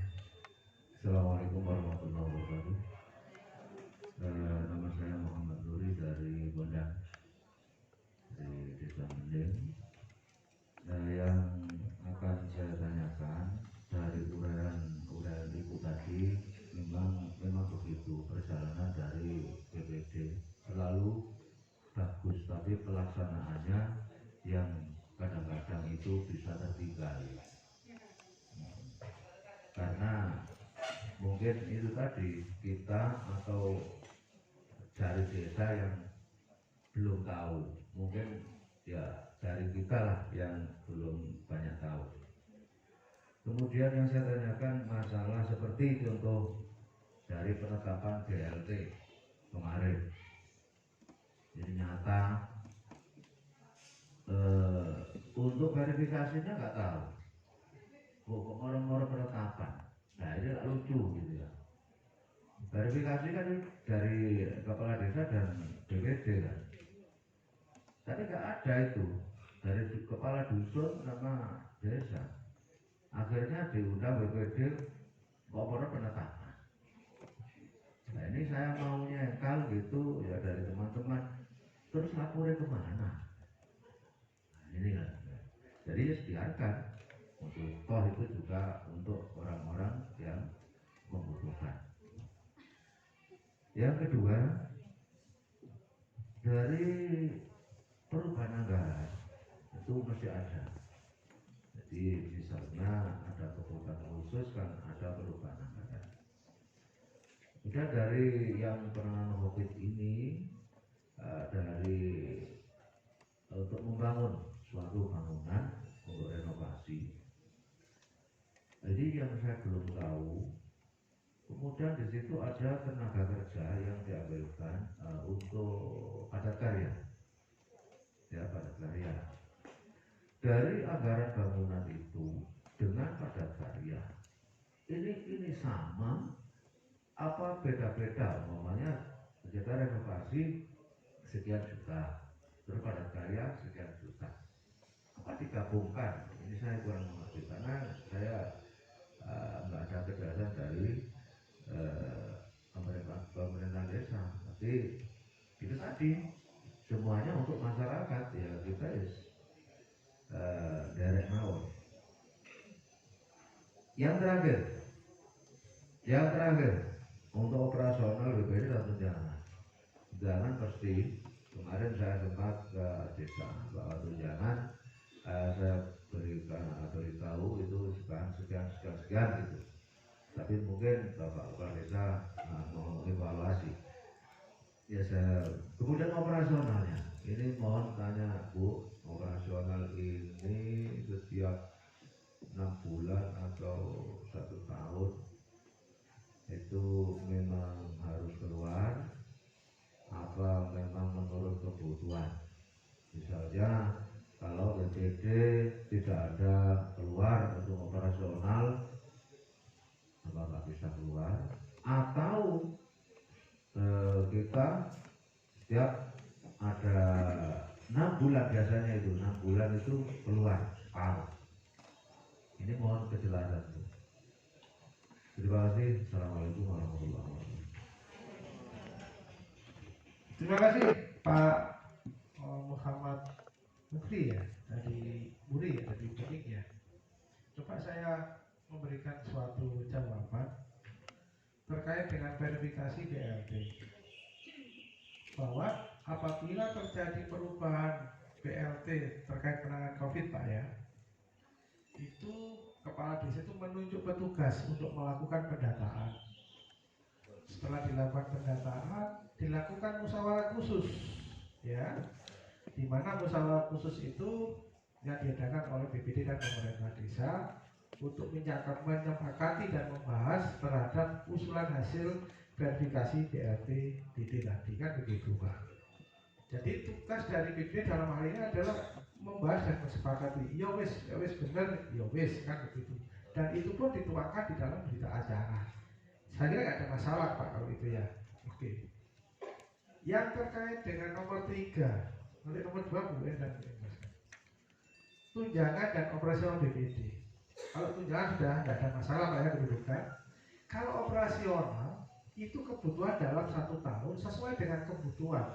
Assalamualaikum warahmatullahi wabarakatuh. Nama saya Muhammad Nuri dari Gondang, dari Desa Mending. Yang akan saya tanyakan dari uraian Ibu tadi, memang begitu perjalanan dari BPD selalu bagus, tapi pelaksanaannya yang kadang-kadang itu bisa tertinggal. Karena mungkin itu tadi kita atau dari desa yang belum tahu, mungkin ya dari kita lah yang belum banyak tahu. Kemudian yang saya tanyakan masalah seperti contoh dari penetapan BLT kemarin, jadi nyata untuk verifikasinya nggak tahu, kok orang-orang penetapan. Nah ini lucu gitu ya. Verifikasi kan dari kepala desa dan BPD kan, tapi nggak ada itu dari kepala dusun sama desa. Akhirnya diundang BPD kok orang penetapan. Nah ini saya mau nyekal gitu ya dari teman-teman, terus laporin kemana? Nah, ini kan, jadi ya biarkan untuk toh itu juga untuk orang-orang yang membutuhkan. Yang kedua, dari perubahan anggaran itu mesti ada. Jadi misalnya ada kebutuhan khusus kan ada perubahan anggaran. Kemudian dari yang penanganan COVID ini dari untuk membangun suatu bangunan untuk renovasi. Jadi yang saya belum tahu, kemudian di situ ada tenaga kerja yang diambilkan untuk padat karya, ya padat karya. Dari anggaran bangunan itu dengan padat karya, ini sama apa beda-beda? Umpamanya kita renovasi sekian juta, terus padat karya sekian juta. Apa digabungkan? Ini saya kurang mengerti karena saya nggak ada kejelasan dari pemerintah desa. Tapi itu tadi semuanya untuk masyarakat ya kita derek mawon. Yang terakhir untuk operasional BPD dan tunjangan. Tunjangan pasti kemarin saya sempat ke desa bahwa tunjangan saya beritahu itu sekian gitu. Tapi mungkin Bapak Kepala Desa mau evaluasi. Ya saya kemudian operasionalnya. Ini mohon tanya Bu, operasional ini setiap 6 bulan atau 1 tahun itu memang harus keluar apa memang menurut kebutuhan. Misalnya kalau BPD tidak ada keluar untuk operasional, apa nggak bisa keluar? Atau kita setiap ada 6 bulan biasanya itu 6 bulan itu keluar separuh. Ini mohon kejelasan. Terima kasih. Assalamualaikum warahmatullahi wabarakatuh.
Terima kasih Pak Muhammad Mukri ya dari Buri ya dari Budik ya. Coba saya memberikan suatu jawaban terkait dengan verifikasi BLT bahwa apabila terjadi perubahan BLT terkait penanganan COVID Pak ya, itu kepala desa itu menunjuk petugas untuk melakukan pendataan. Setelah dilakukan pendataan, dilakukan musyawarah khusus ya, di mana musyawarah khusus itu yang diadakan oleh BPD dan pemerintah desa untuk menyepakati dan membahas terhadap usulan hasil verifikasi BLT tadi kan begitu Pak. Jadi tugas dari BPD dalam hal ini adalah membahas dan mensepakati ya wis benar ya wis kan begitu, dan itu pun dituangkan di dalam berita acara. Saya kira nggak ada masalah Pak kalau itu ya. Oke. Yang terkait dengan nomor 3, nanti nomor 2 Bu dan tunjangan dan operasional BPD. Kalau tunjangan sudah nggak ada masalah Pak ya kedudukan. Kalau operasional itu kebutuhan dalam 1 tahun sesuai dengan kebutuhan.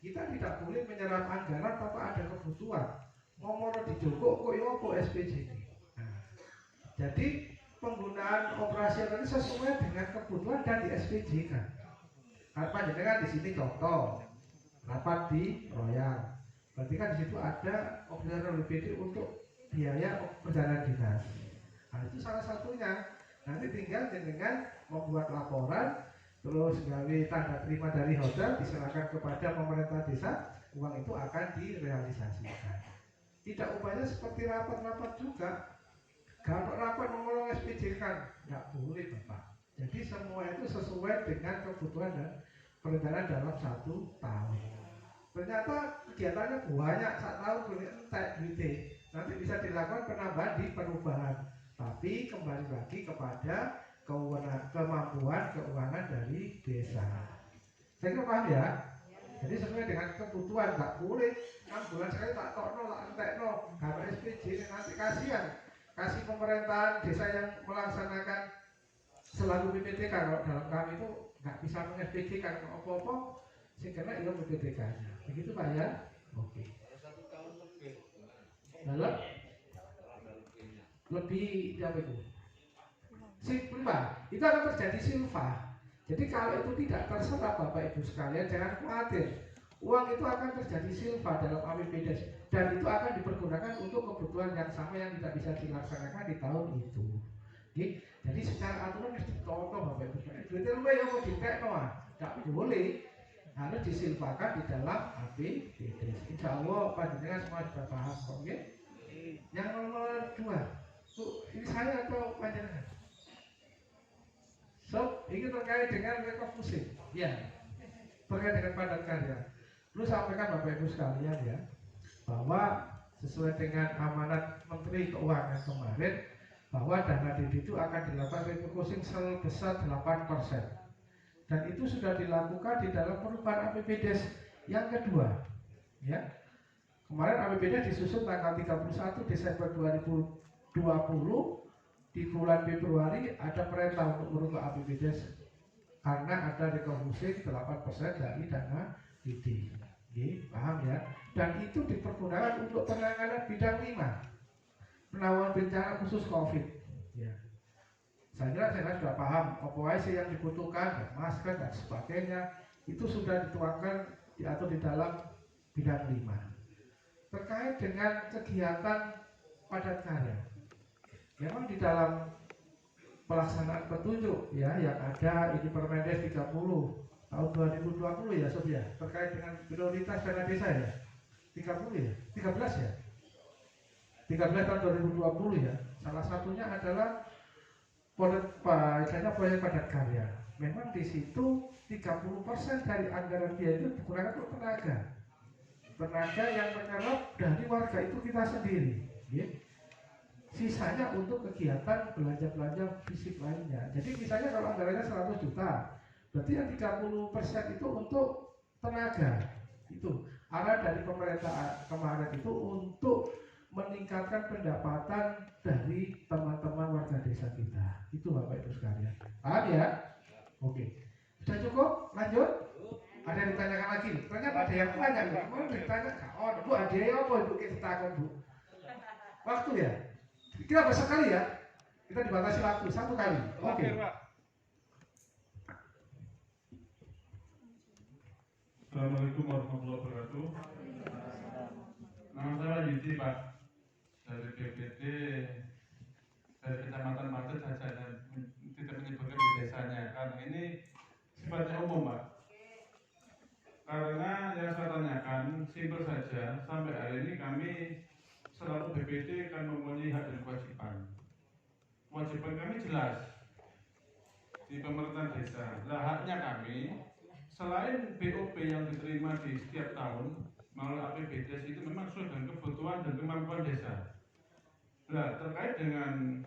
Kita tidak boleh menyerap anggaran tanpa ada kebutuhan. Ngomong di Joko kok yo apa SPJD. Nah, jadi penggunaan operasional ini sesuai dengan kebutuhan dan di SPJ kan. Apa jenengan di sini contoh rapat di Royal. Berarti kan di situ ada operasional BPD untuk biaya perjalanan dinas. Nah, itu salah satunya. Nanti tinggal jenengan membuat laporan, terus gawe tanda terima dari hotel, diserahkan kepada pemerintah desa, uang itu akan direalisasikan. Tidak upaya seperti rapat-rapat juga. Kalau rapat ngomong SPJ kan nggak boleh Bapak. Jadi semua itu sesuai dengan kebutuhan dan perencanaan dalam 1 tahun. Ternyata kegiatannya banyak, 1 tahun boleh entek duitnya. Nanti bisa dilakukan penambahan di perubahan. Tapi kembali lagi kepada kemampuan keuangan dari desa. Saya kira paham ya? Jadi sesuai dengan kebutuhan, nggak boleh 6 bulan sekali tak tokno, tak entekno. Kalau SPJ nanti kasihan. Kasih pemerintahan desa yang melaksanakan selalu PPTK. Kalau dalam kami itu nggak bisa meng-SPJ kan apa-apa, sehingga itu PPTK-nya. Begitu Pak ya? Oke. Dalam lebih apa itu? Silva, itu akan terjadi silva. Jadi kalau itu tidak terserap Bapak Ibu sekalian, jangan khawatir. Uang itu akan terjadi silva dalam APBD dan itu akan dipergunakan untuk kebutuhan yang sama yang tidak bisa dilaksanakan di tahun itu. Jadi secara aturan harus ditoto Bapak Ibu. Duitnya lu yang mau ditekno, tidak boleh. Harus disilpakan di dalam APBD. Insya Allah panjenengan semua sudah paham kok, ya? Yang nomor 2, ini saya atau panjenengan? So, ini terkait dengan refocusing, ya, terkait dengan padat karya. Perlu sampaikan Bapak Ibu sekalian ya, bahwa sesuai dengan amanat Menteri Keuangan kemarin, bahwa dana DD itu akan dilakukan refocusing sebesar 8%. Dan itu sudah dilakukan di dalam perubahan APBD yang kedua, ya. Kemarin APBD disusun tanggal 31 Desember 2020. Di bulan Februari ada perintah untuk merubah APBD karena ada refocusing 8% dari dana DD. Paham ya? Dan itu dipergunakan untuk penanganan bidang 5, penanggulangan bencana khusus COVID. Ya. Saya kira sudah paham OPWC yang dibutuhkan, masker dan sebagainya, itu sudah dituangkan diatur di dalam bidang 5. Terkait dengan kegiatan padat karya, memang di dalam pelaksanaan petunjuk ya yang ada ini Permendes 30 tahun 2020 ya Sob ya, terkait dengan prioritas dana desa ya, 30 ya, 13 ya, 13 tahun 2020 ya. Salah satunya adalah proyek padat karya. Memang di situ 30% dari anggaran dia itu digunakan untuk tenaga yang menyerap dari warga itu kita sendiri, ya. Sisanya untuk kegiatan belanja fisik lainnya. Jadi misalnya kalau anggarannya 100 juta, berarti yang 30% itu untuk tenaga. Itu arah dari pemerintah kemarin itu untuk meningkatkan pendapatan dari teman-teman warga desa kita. Itu Bapak Ibu sekalian. Paham ya? Oke. Sudah cukup? Lanjut? Ada yang ditanyakan lagi? Ternyata ada yang tanya. Kemarin ditanya, oh Bu ada apa Ibu kita takut Bu? Waktu ya? Kita besok kali ya? Kita dibatasi waktu 1 kali. Oke.
Assalamualaikum warahmatullahi wabarakatuh. Nama saya Yudi Pak, dari BPD dari Kecamatan Padet saja, dan tidak menyebutkan di desanya karena ini sifatnya umum Pak. Karena yang saya tanyakan simpel saja, sampai hari ini kami selaku BPD kan mempunyai hak dan kewajiban. Kewajiban kami jelas di pemerintahan desa. Nah, haknya kami selain BOP yang diterima di setiap tahun melalui APBD itu memang sesuai dengan kebutuhan dan kemampuan desa. Nah, terkait dengan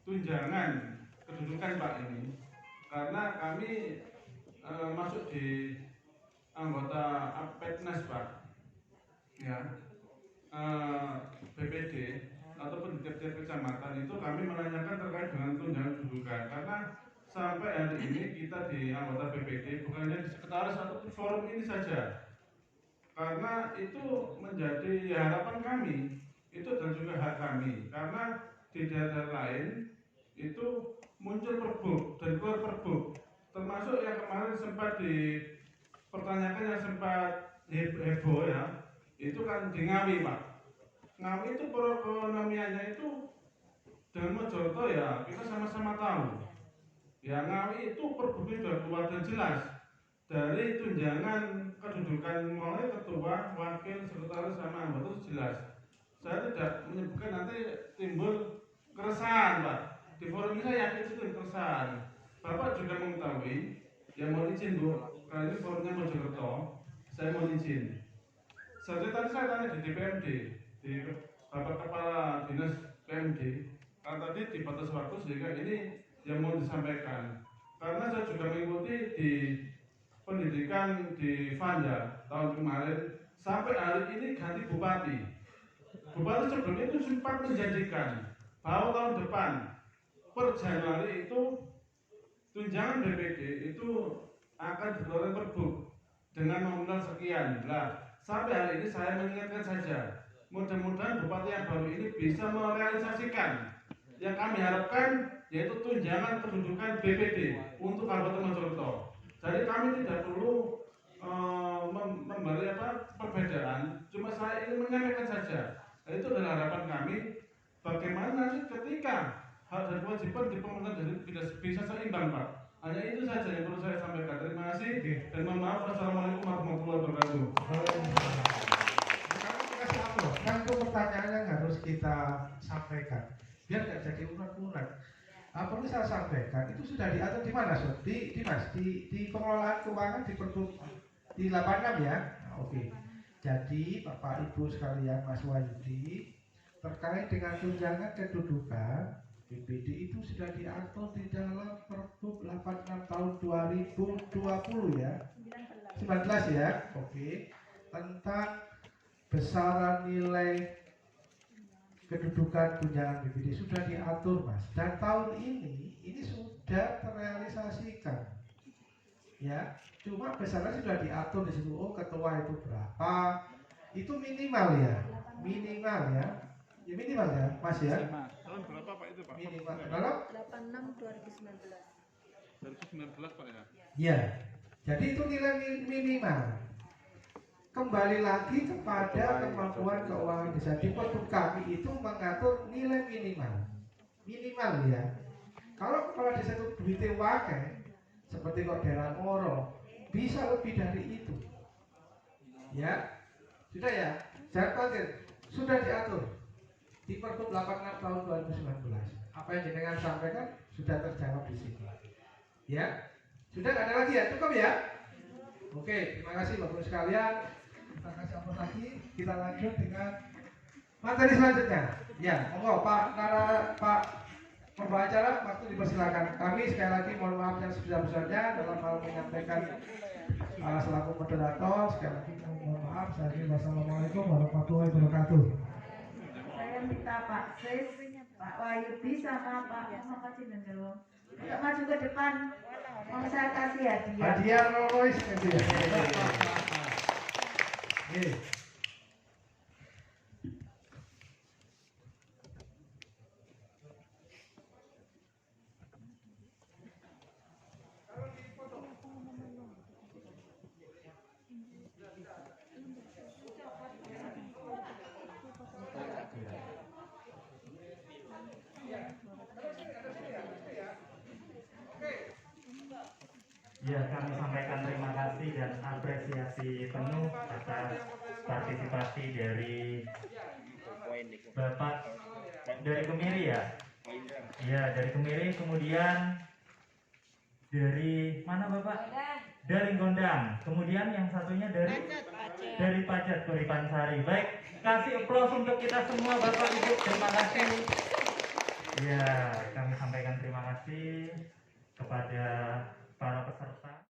tunjangan kedudukan Pak ini, karena kami masuk di anggota APEDNAS Pak, ya, BPD ataupun di tiap-tiap kecamatan itu kami menanyakan terkait dengan tunjangan kedudukan, karena sampai hari ini kita di anggota BPD bukan hanya di sekretaris atau di forum ini saja, karena itu menjadi harapan kami, itu dan juga hak kami, karena di daerah lain itu muncul perbuk dan keluar perbuk, termasuk yang kemarin sempat dipertanyakan yang sempat heboh ya, itu kan di Ngawi Pak. Ngawi itu perekonomiannya itu dengan Mojokerto ya kita sama-sama tahu. Ya Ngawi itu perbuknya sudah keluar dan jelas dari tunjangan kedudukan mulai ketua, wakil, sekretaris sama anggota itu jelas. Saya tidak menyebutkan nanti timbul keresahan Pak. Di forum ini saya yakin itu keresahan. Bapak juga mengetahui, ya mohon izin Bu, karena ini forumnya Mojokerto, saya mohon izin. Seperti tadi saya tanya di DPMD, di Bapak Kepala Dinas PMD, karena tadi di batas waktu sehingga ini yang mau disampaikan. Karena saya juga mengikuti di pendidikan di Vanda tahun kemarin, sampai hari ini ganti bupati. Bupati sebelumnya itu sempat menjanjikan bahwa tahun depan per Januari itu tunjangan BPD itu akan dikeluarkan perbuk dengan nominal sekian. Lah, sampai hari ini saya mengingatkan saja, mudah-mudahan bupati yang baru ini bisa merealisasikan yang kami harapkan, yaitu tunjangan kedudukan BPD untuk Kabupaten Mojokerto. Jadi kami tidak perlu memberi perbedaan, cuma saya ingin menyampaikan saja. Itu adalah harapan kami, bagaimana nanti ketika hak dan kewajiban di pemerintah daerah bisa seimbang, Pak. Hanya itu saja yang perlu saya sampaikan. Terima kasih dan mohon maaf. Assalamualaikum warahmatullahi wabarakatuh.
Kan itu pertanyaan yang harus kita sampaikan biar nggak jadi unek-unek. Perlu saya sampaikan itu sudah diatur di mana, Sob? Di pengelolaan keuangan di Pergub di 86 ya. Nah, oke. Jadi Bapak Ibu sekalian, Mas Wahyudi, terkait dengan tunjangan kedudukan BPD itu sudah diatur di dalam Pergub 86 tahun 2020 ya. 19 ya. Oke. Tentang besaran nilai kedudukan tunjangan BPD sudah diatur, Mas. Dan tahun ini sudah terrealisasikan. Ya, cuma besarannya sudah diatur di situ. Oh, ketua itu berapa? Itu minimal ya. Minimal ya. Ya minimal ya, Mas ya.
Tahun berapa Pak itu, Pak?
Minimal. Kalau
86 2019.
2019 Pak ya.
ya. Jadi itu nilai minimal. Kembali lagi kepada kemampuan keuangan desa. Di Pergub kami itu mengatur nilai minimal ya. Kalau kepala desa itu duitnya wakai, seperti kok daerah Moro, bisa lebih dari itu. Ya, sudah ya. Jangan khawatir, sudah diatur di Pergub 86 tahun 2019. Apa yang jenengan sampaikan sudah terjawab di sini. Ya, sudah nggak ada lagi ya, cukup ya. Oke, terima kasih Bapak Ibu sekalian. Kita kasih apa lagi? Kita lanjut dengan materi selanjutnya. Ya, monggo Pak pembawa acara, waktu dipersilakan. Kami sekali lagi mohon maaf yang sebesar-besarnya dalam hal menyampaikan selaku moderator. Sekali lagi mohon maaf. Saya ingin wassalamualaikum warahmatullahi wabarakatuh.
Saya minta Pak Sis, Pak Wahyudi sama Pak Muhammad Sinendelo untuk maju ke depan. Mau saya kasih hadiah.
Hadiah Rolls Royce gitu ya.
Ya, kami sampaikan terima kasih dan apresiasi penuh atas partisipasi dari Bapak dari Kemiri ya. Ya, dari Kemiri, kemudian dari mana Bapak? Dari Gondang. Kemudian yang satunya dari Pajat Kuripan Sari. Baik, kasih aplaus untuk kita semua Bapak Ibu. Terima kasih. Ya, kami sampaikan terima kasih kepada para peserta.